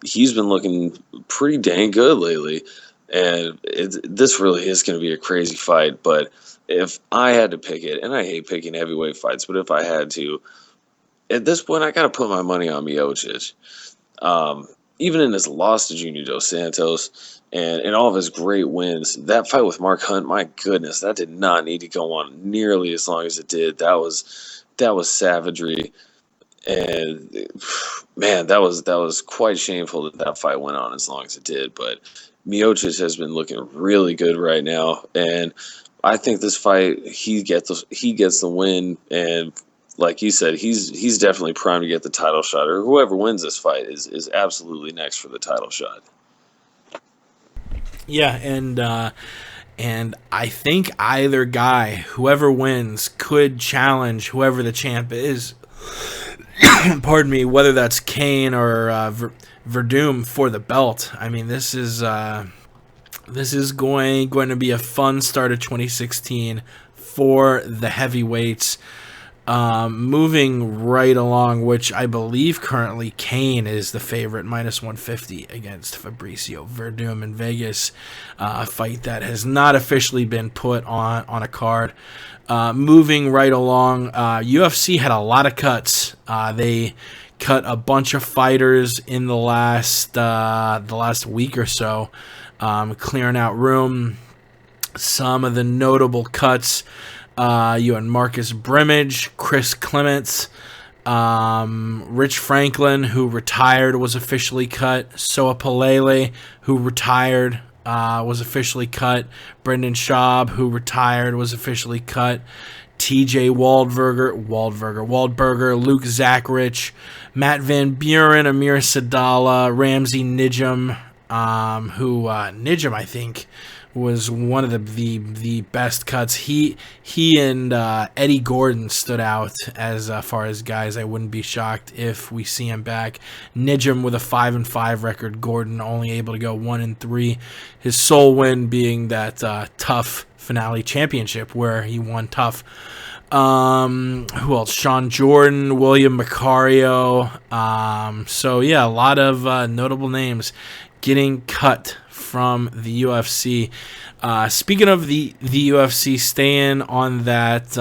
he's been looking pretty dang good lately. And this really is going to be a crazy fight, but if I had to pick it, and I hate picking heavyweight fights, but if I had to, at this point, I got to put my money on Miocic. Even in his loss to Junior Dos Santos and in all of his great wins, that fight with Mark Hunt, my goodness, that did not need to go on nearly as long as it did. That was savagery. And man, that was quite shameful that fight went on as long as it did. But Miocic has been looking really good right now, and I think this fight he gets the win. And like you said, he's definitely primed to get the title shot, or whoever wins this fight is absolutely next for the title shot. Yeah, and I think either guy, whoever wins, could challenge whoever the champ is. Pardon me, whether that's Kane or Verdum for the belt. I mean, this is going to be a fun start of 2016 for the heavyweights. Moving right along, which I believe currently Kane is the favorite, minus 150 against Fabricio Verdum in Vegas. A fight that has not officially been put on a card. Moving right along, UFC had a lot of cuts. They cut a bunch of fighters in the last week or so, clearing out room. Some of the notable cuts. You had Marcus Brimage, Chris Clements, Rich Franklin, who retired, was officially cut. Soa Palele, who retired, was officially cut. Brendan Schaub, who retired, was officially cut. TJ Waldberger, Luke Zachrich, Matt Van Buren, Amir Sadala, Ramsey Nijam, who Nijam, I think, was one of the best cuts. He and Eddie Gordon stood out as far as guys. I wouldn't be shocked if we see him back. Nijam with a 5-5 record. Gordon only able to go 1-3. His sole win being that tough finale championship where he won tough. Who else? Sean Jordan, William Macario. So yeah, a lot of notable names getting cut from the UFC. Speaking of the UFC, staying on that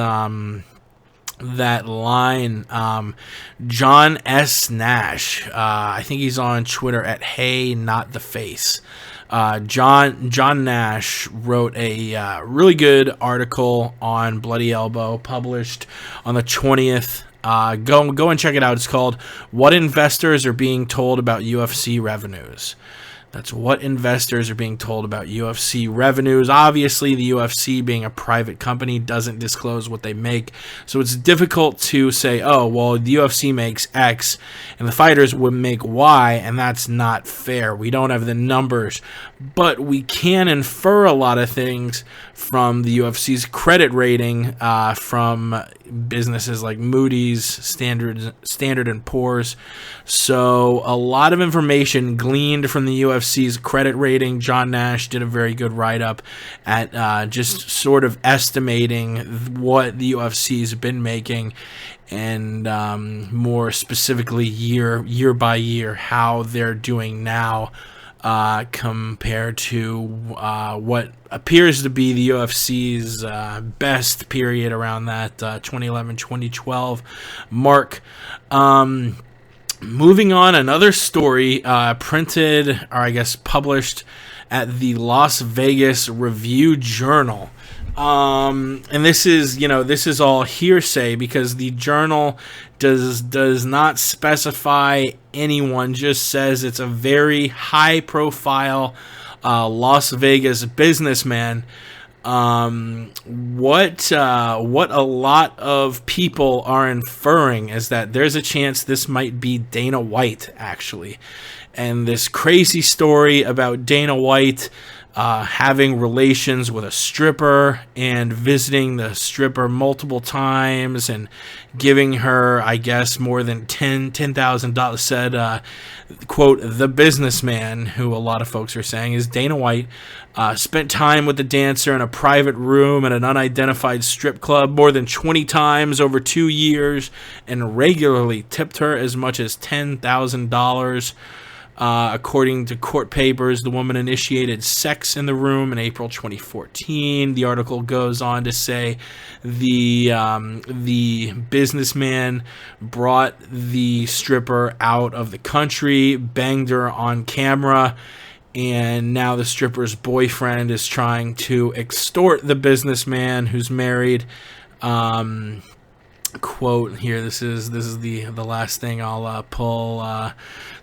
line, John S. Nash. I think he's on Twitter at Hey Not the Face. John Nash wrote a really good article on Bloody Elbow, published on the 20th. Go and check it out. It's called "What Investors Are Being Told About UFC Revenues." That's what investors are being told about UFC revenues. Obviously, the UFC, being a private company, doesn't disclose what they make. So it's difficult to say, oh, well, the UFC makes X and the fighters would make Y, and that's not fair. We don't have the numbers. But we can infer a lot of things from the UFC's credit rating, from businesses like Moody's, Standard & Poor's. So a lot of information gleaned from the UFC's credit rating. John Nash did a very good write-up at just sort of estimating what the UFC's been making, and more specifically year by year how they're doing now, compared to what appears to be the UFC's best period around that 2011-2012 mark. Moving on, another story printed, or I guess published, at the Las Vegas Review-Journal. And this is all hearsay because the journal does not specify anyone, just says it's a very high profile Las Vegas businessman. What a lot of people are inferring is that there's a chance this might be Dana White, actually. And this crazy story about Dana White having relations with a stripper and visiting the stripper multiple times and giving her, I guess, more than $10,000, said, quote, the businessman, who a lot of folks are saying is Dana White, spent time with the dancer in a private room at an unidentified strip club more than 20 times over 2 years and regularly tipped her as much as $10,000. According to court papers, the woman initiated sex in the room in April 2014. The article goes on to say the businessman brought the stripper out of the country, banged her on camera, and now the stripper's boyfriend is trying to extort the businessman, who's married. quote here. This is the last thing I'll pull.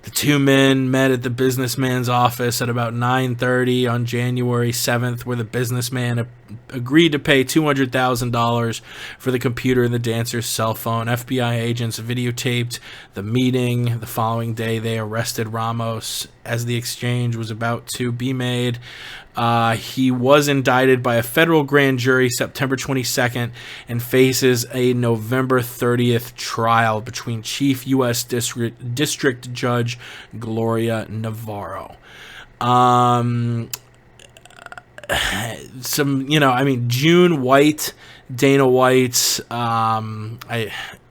The two men met at the businessman's office at about 9:30 on January 7th, where the businessman agreed to pay $200,000 for the computer and the dancer's cell phone. FBI agents videotaped the meeting. The following day, they arrested Ramos as the exchange was about to be made. He was indicted by a federal grand jury September 22nd and faces a November 30th trial between Chief U.S. District Judge Gloria Navarro. June White, Dana White's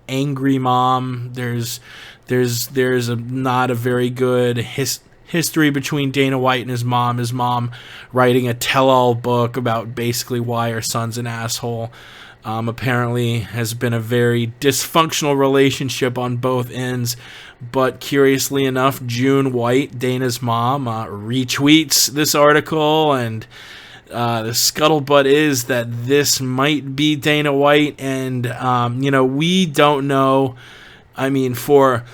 angry mom. There's not a very good history between Dana White and his mom. His mom writing a tell-all book about basically why her son's an asshole. Apparently has been a very dysfunctional relationship on both ends. But curiously enough, June White, Dana's mom, retweets this article, and the scuttlebutt is that this might be Dana White, and we don't know. I mean, for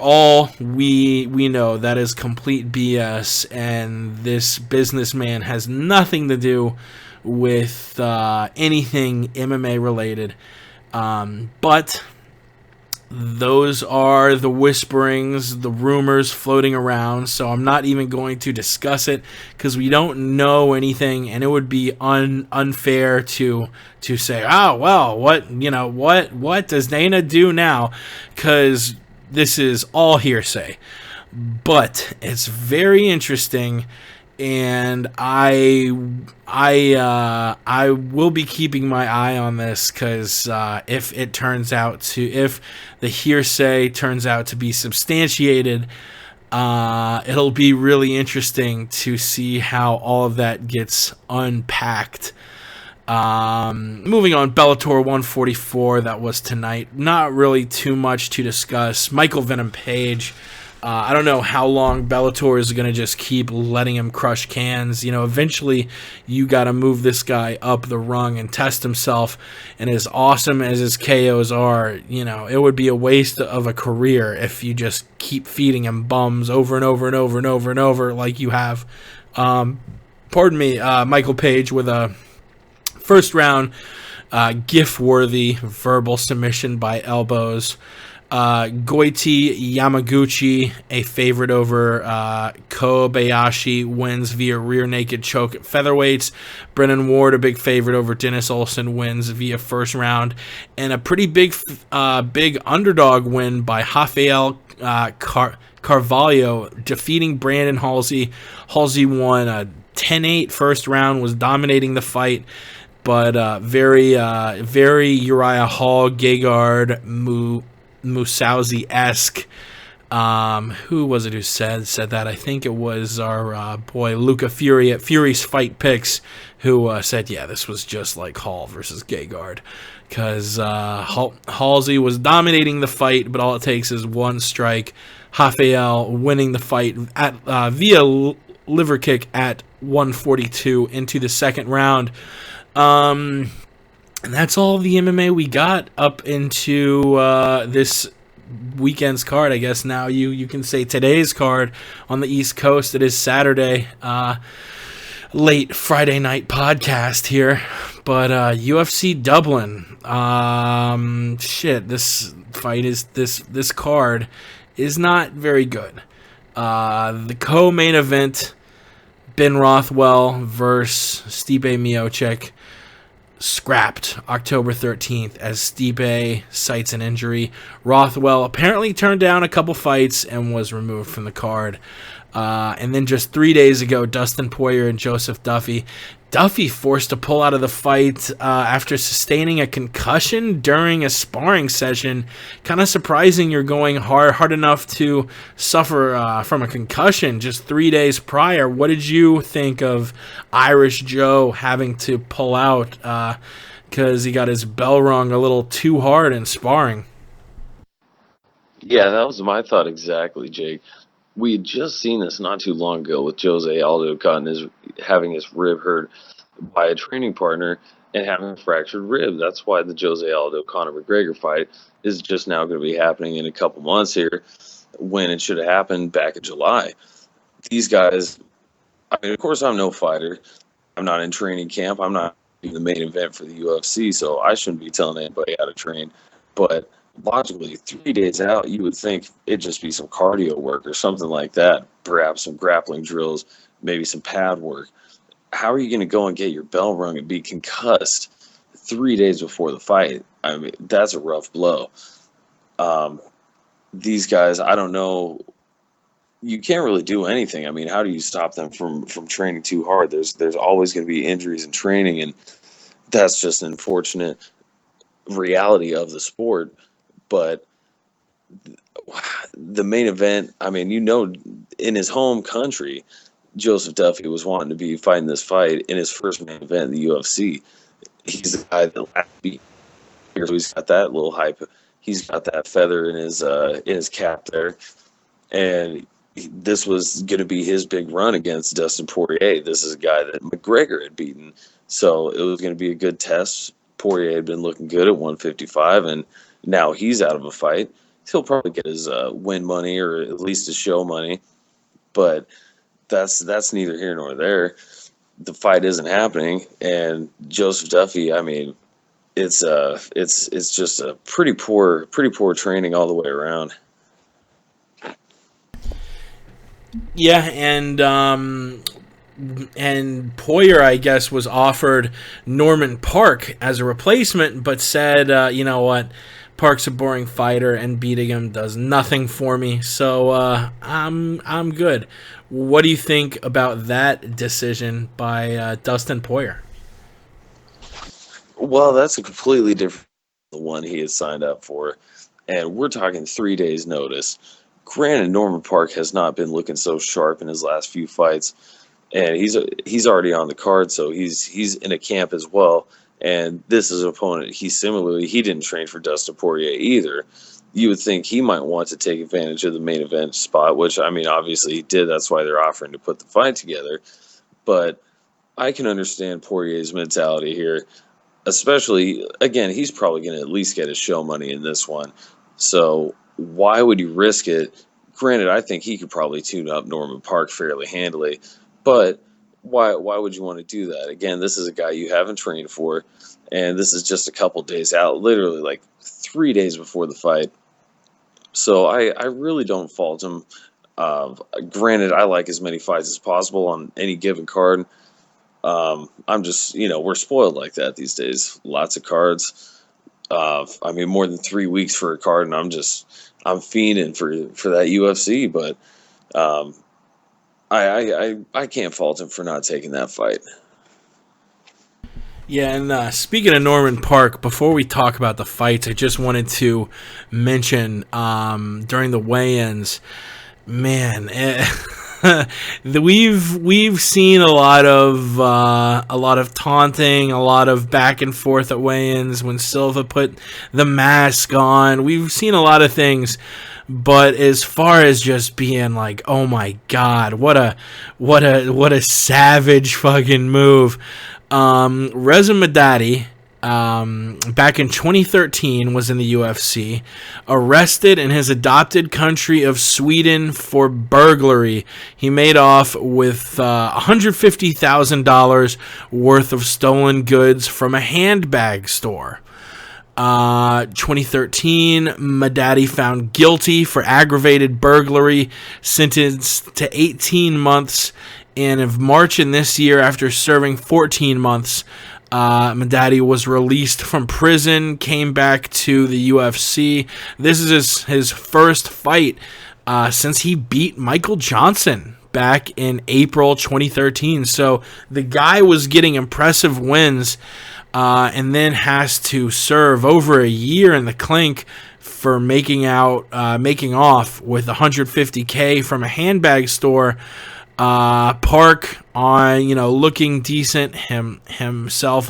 all we know, that is complete BS, and this businessman has nothing to do with anything MMA related. But those are the whisperings, the rumors floating around, so I'm not even going to discuss it because we don't know anything, and it would be unfair to say, oh, well, what does Dana do now? Because this is all hearsay. But it's very interesting, and I will be keeping my eye on this, because if the hearsay turns out to be substantiated, it'll be really interesting to see how all of that gets unpacked. Moving on, Bellator 144, that was tonight. Not really too much to discuss. Michael Venom Page. I don't know how long Bellator is going to just keep letting him crush cans. Eventually you got to move this guy up the rung and test himself. And as awesome as his KOs are, it would be a waste of a career if you just keep feeding him bums over and over and over and over and over like you have. Michael Page with a first round GIF-worthy verbal submission by elbows. Goiti Yamaguchi, a favorite over Kobayashi, wins via rear naked choke at featherweights. Brennan Ward, a big favorite over Dennis Olsen, wins via first round. And a pretty big underdog win by Rafael Carvalho, defeating Brandon Halsey. Halsey won a 10-8 first round, was dominating the fight. But very Uriah Hall, Gegard, Mousasi-esque. Who was it who said that? I think it was our boy Luca Fury at Fury's Fight Picks, who said, yeah, this was just like Hall versus Gegard, because Halsey was dominating the fight, but all it takes is one strike. Rafael winning the fight at via liver kick at 142 into the second round. And that's all the MMA we got up into this weekend's card. I guess now you can say today's card on the East Coast. It is Saturday, late Friday night podcast here. But UFC Dublin. This fight is this card is not very good. The co-main event, Ben Rothwell versus Stipe Miocic, scrapped October 13th as Stipe cites an injury. Rothwell apparently turned down a couple fights and was removed from the card. And then just 3 days ago, Dustin Poirier and Joseph Duffy. Duffy forced to pull out of the fight after sustaining a concussion during a sparring session. Kind of surprising you're going hard enough to suffer from a concussion just 3 days prior. What did you think of Irish Joe having to pull out because he got his bell rung a little too hard in sparring? Yeah, that was my thought exactly, Jake. We had just seen this not too long ago with Jose Aldo having his rib hurt by a training partner and having a fractured rib. That's why the Jose Aldo Conor McGregor fight is just now going to be happening in a couple months here, when it should have happened back in July. These guys, I mean, of course, I'm no fighter. I'm not in training camp. I'm not even the main event for the UFC, so I shouldn't be telling anybody how to train. But logically, 3 days out, you would think it'd just be some cardio work or something like that, perhaps some grappling drills, maybe some pad work. How are you going to go and get your bell rung and be concussed 3 days before the fight? I mean, that's a rough blow. These guys, I don't know. You can't really do anything. I mean, how do you stop them from training too hard? There's always going to be injuries in training, and that's just an unfortunate reality of the sport. But the main event, I mean, in his home country, Joseph Duffy was wanting to be fighting this fight in his first main event in the UFC. He's the guy that last beat. He's got that little hype. He's got that feather in his cap there, and this was going to be his big run against Dustin Poirier. This is a guy that McGregor had beaten, so it was going to be a good test. Poirier had been looking good at 155, and now he's out of a fight. He'll probably get his win money, or at least his show money, but that's neither here nor there. The fight isn't happening, and Joseph Duffy, I mean, it's just a pretty poor training all the way around. Yeah, and Poirier, I guess, was offered Norman Park as a replacement, but said, you know what, Park's a boring fighter, and beating him does nothing for me, so I'm good. What do you think about that decision by Dustin Poirier? Well, that's a completely different the one he had signed up for, and we're talking 3 days notice. Granted, Norman Park has not been looking so sharp in his last few fights, and he's already on the card, so he's in a camp as well. And this is an opponent. He didn't train for Dustin Poirier either. You would think he might want to take advantage of the main event spot, which, I mean, obviously he did. That's why they're offering to put the fight together. But I can understand Poirier's mentality here, especially, again, he's probably going to at least get his show money in this one. So why would you risk it? Granted, I think he could probably tune up Norman Park fairly handily, but why would you want to do that? Again, this is a guy you haven't trained for, and this is just a couple days out, literally like 3 days before the fight. So I really don't fault him. Granted, I like as many fights as possible on any given card. I'm just, we're spoiled like that these days. Lots of cards. I mean, more than 3 weeks for a card, and I'm fiending for that UFC, but I can't fault him for not taking that fight. Yeah, and speaking of Norman Park, before we talk about the fights, I just wanted to mention during the weigh-ins, man, we've seen a lot of taunting, a lot of back and forth at weigh-ins when Silva put the mask on. We've seen a lot of things, but as far as just being like, oh my god, what a savage fucking move. Reza Madadi, back in 2013, was in the UFC, arrested in his adopted country of Sweden for burglary. He made off with $150,000 worth of stolen goods from a handbag store. 2013, Madadi found guilty for aggravated burglary, sentenced to 18 months. And in March in this year, after serving 14 months, Madadi was released from prison, came back to the UFC. This is his first fight since he beat Michael Johnson back in April 2013. So the guy was getting impressive wins, and then has to serve over a year in the clink for making off with $150K from a handbag store. Park on, looking decent himself,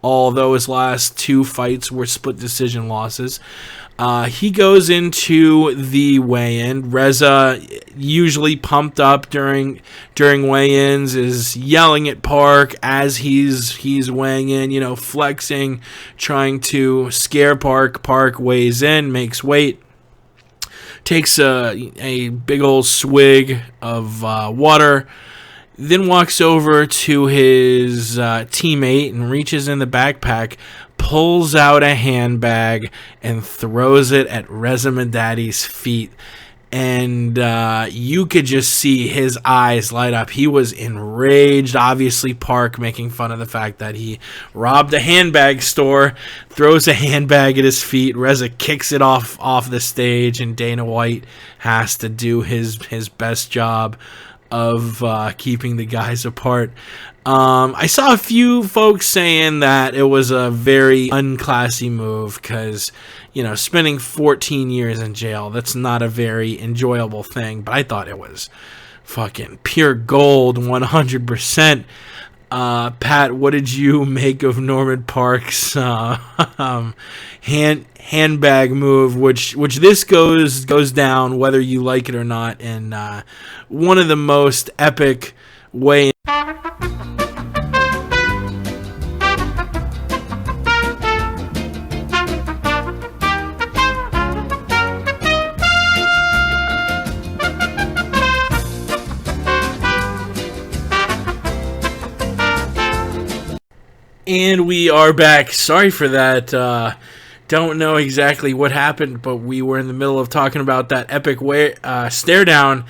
although his last two fights were split decision losses. He goes into the weigh-in. Reza usually pumped up during weigh-ins, is yelling at Park as he's weighing in, flexing, trying to scare Park. Park weighs in, makes weight, takes a big old swig of water, then walks over to his teammate and reaches in the backpack, pulls out a handbag, and throws it at Reza Madadi's feet. And you could just see his eyes light up. He was enraged. Obviously, Park making fun of the fact that he robbed a handbag store, throws a handbag at his feet. Reza kicks it off the stage, and Dana White has to do his best job of keeping the guys apart. I saw a few folks saying that it was a very unclassy move because, spending 14 years in jail, that's not a very enjoyable thing. But I thought it was fucking pure gold, 100%. Pat, what did you make of Norman Park's handbag move, which this goes down whether you like it or not, and one of the most epic way. And we are back. Sorry for that. Don't know exactly what happened, but we were in the middle of talking about that epic stare down,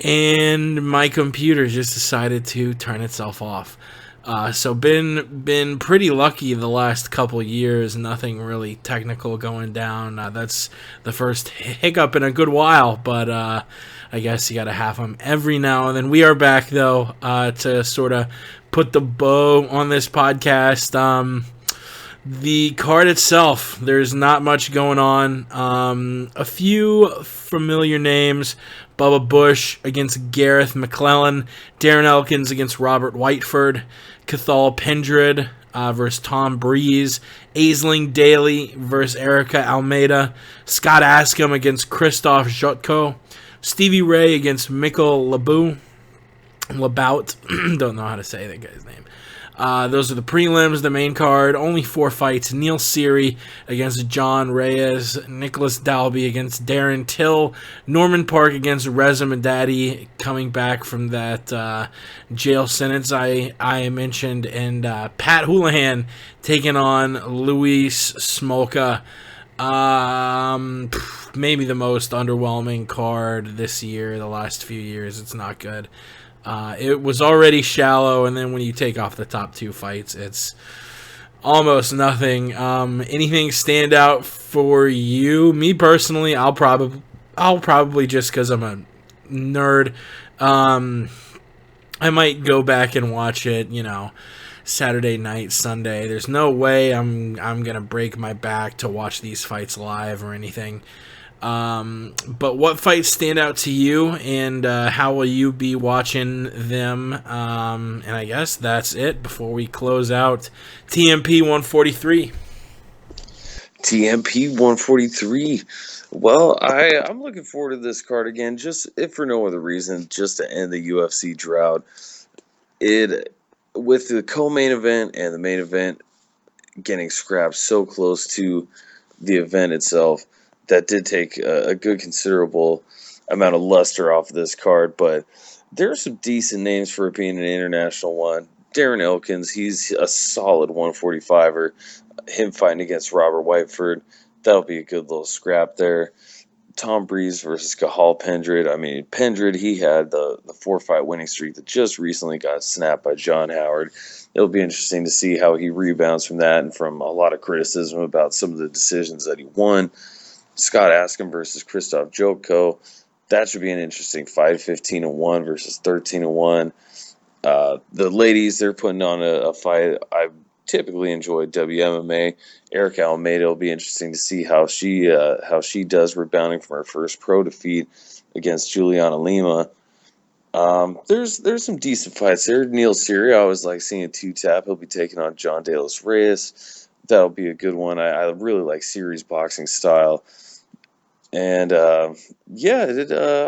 and my computer just decided to turn itself off. So been pretty lucky the last couple years. Nothing really technical going down. That's the first hiccup in a good while, but I guess you got to have them every now and then. We are back, though, to sort of put the bow on this podcast. The card itself, there's not much going on. A few familiar names: Bubba Bush against Gareth McClellan, Darren Elkins against Robert Whiteford, Cathal Pendred versus Tom Breeze, Aisling Daly versus Erica Almeida, Scott Askham against Christoph Jotko, Stevie Ray against Mikkel Labout. Don't know how to say that guy's name. Those are the prelims, the main card. Only 4 fights. Neil Seary against John Reyes. Nicholas Dalby against Darren Till. Norman Park against Reza Madadi, coming back from that jail sentence I mentioned. And Pat Houlihan taking on Luis Smolka. Maybe the most underwhelming card this year, the last few years. It's not good. It was already shallow, and then when you take off the top 2 fights, it's almost nothing. Anything stand out for you? Me personally, I'll probably just because I'm a nerd, I might go back and watch it, Saturday night, Sunday. There's no way I'm gonna break my back to watch these fights live or anything. But what fights stand out to you, and how will you be watching them? And I guess that's it before we close out TMP 143. TMP 143. Well, I'm looking forward to this card again, just if for no other reason, just to end the UFC drought. With the co-main event and the main event getting scrapped so close to the event itself, that did take a good considerable amount of luster off of this card, but there are some decent names for it being an international one. Darren Elkins, he's a solid 145er. Him fighting against Robert Whiteford, that'll be a good little scrap there. Tom Breeze versus Cathal Pendred. I mean, Pendred, he had the 4-fight winning streak that just recently got snapped by John Howard. It'll be interesting to see how he rebounds from that and from a lot of criticism about some of the decisions that he won. Scott Askham versus Christoph Jotko. That should be an interesting fight. 15-1 versus 13-1. The ladies, they're putting on a fight. I typically enjoy WMMA. Erica Almeida, will be interesting to see how she does rebounding from her first pro defeat against Juliana Lima. There's some decent fights there. Neil Seary, I always like seeing a 2-tap. He'll be taking on John De Los Reyes. That'll be a good one. I really like Seary's boxing style. And I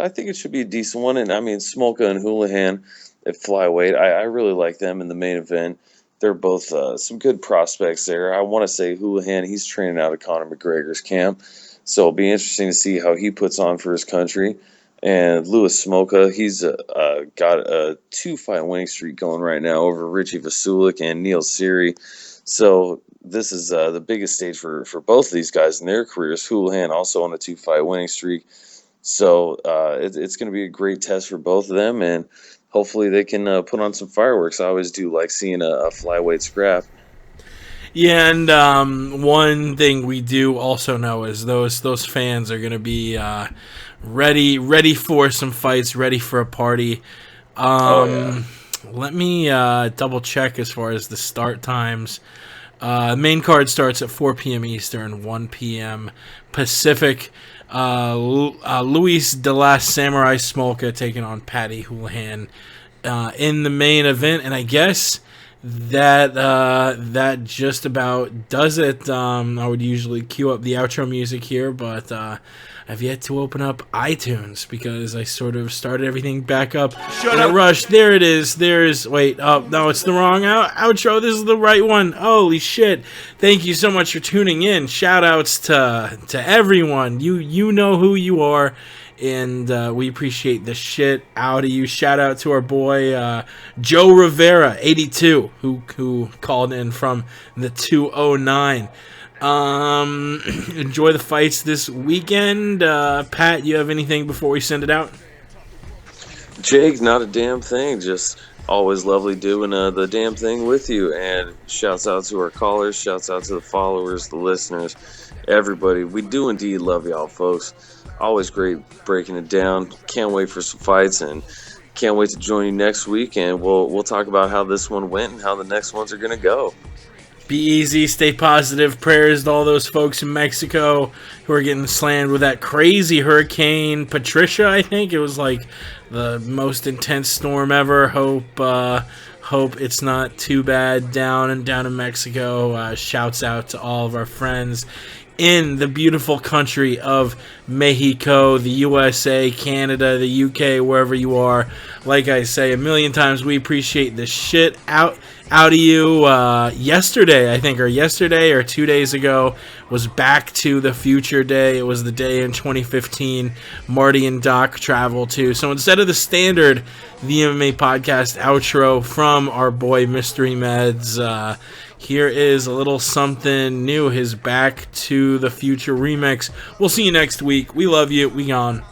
think it should be a decent one. And I mean, Smolka and Houlihan at flyweight, I really like them in the main event. They're both some good prospects there. I want to say Houlihan, he's training out of Conor McGregor's camp, so it'll be interesting to see how he puts on for his country. And Louis Smolka, he's got a 2-fight winning streak going right now over Richie Vasulik and Neil Seery. So this is the biggest stage for both of these guys in their careers. Houlihan also on a 2-fight winning streak. So it's going to be a great test for both of them, and hopefully they can put on some fireworks. I always do like seeing a flyweight scrap. Yeah, and one thing we do also know is those fans are going to be ready for some fights, ready for a party. Let me double check as far as the start times. Main card starts at 4 p.m. Eastern, 1 p.m. Pacific. Luis de la Samurai Smolka taking on Paddy Houlihan in the main event, and I guess that just about does it. I would usually cue up the outro music here, but I've yet to open up iTunes because I sort of started everything back up in a rush. There it is. Wait, oh, no, it's the wrong outro. This is the right one. Holy shit. Thank you so much for tuning in. Shout outs to everyone. You know who you are, and we appreciate the shit out of you. Shout out to our boy Joe Rivera, 82, who called in from the 209. Enjoy the fights this weekend. Pat, you have anything before we send it out? Jake, not a damn thing. Just always lovely doing the damn thing with you. And shouts out to our callers, shouts out to the followers, the listeners, everybody. We do indeed love y'all, folks. Always great breaking it down. Can't wait for some fights, and can't wait to join you next week. And we'll talk about how this one went and how the next ones are gonna go. Be easy, stay positive. Prayers to all those folks in Mexico who are getting slammed with that crazy Hurricane Patricia. I think it was like the most intense storm ever. Hope it's not too bad down in Mexico. Shouts out to all of our friends in the beautiful country of Mexico, the USA, Canada, the UK, wherever you are. Like I say a million times, we appreciate the shit out of you. Yesterday or 2 days ago was Back to the Future Day. It was the day in 2015 Marty and Doc traveled to. So instead of the standard the MMA Podcast outro from our boy Mystery Meds, here is a little something new, his Back to the Future remix. We'll see you next week. We love you. We gone.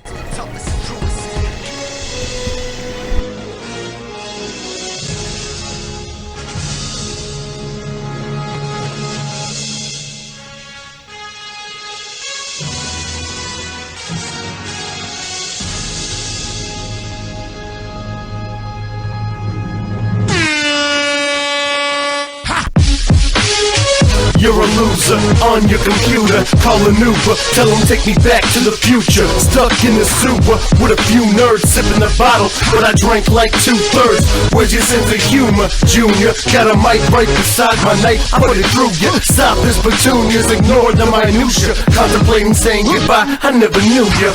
You're a loser on your computer. Call an Uber, tell them take me back to the future. Stuck in the sewer with a few nerds sipping the bottle, but I drank like 2/3. Where's your sense of humor, Junior? Got a mic right beside my knife, I put it through ya. Stop this petunias, ignore the minutia. Contemplating saying goodbye, I never knew ya.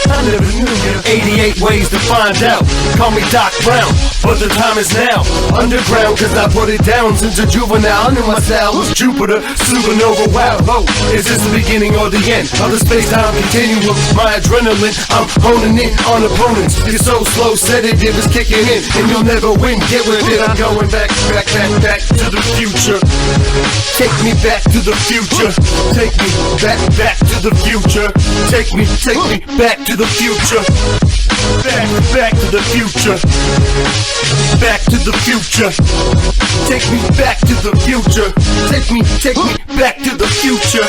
88 ways to find out. Call me Doc Brown, but the time is now. Underground, cause I put it down since a juvenile. I knew my style was Jupiter, supernova, wow, ho. Is this the beginning or the end of the space-time continuum? My adrenaline, I'm honing in on opponents. You're so slow, sedative is kicking in, and you'll never win. Get with it, I'm going back to the future. Take me back to the future. Take me back to the future. Take me back to the future. Back to the future. Back to the future. Take me back to the future. Take me back to the future.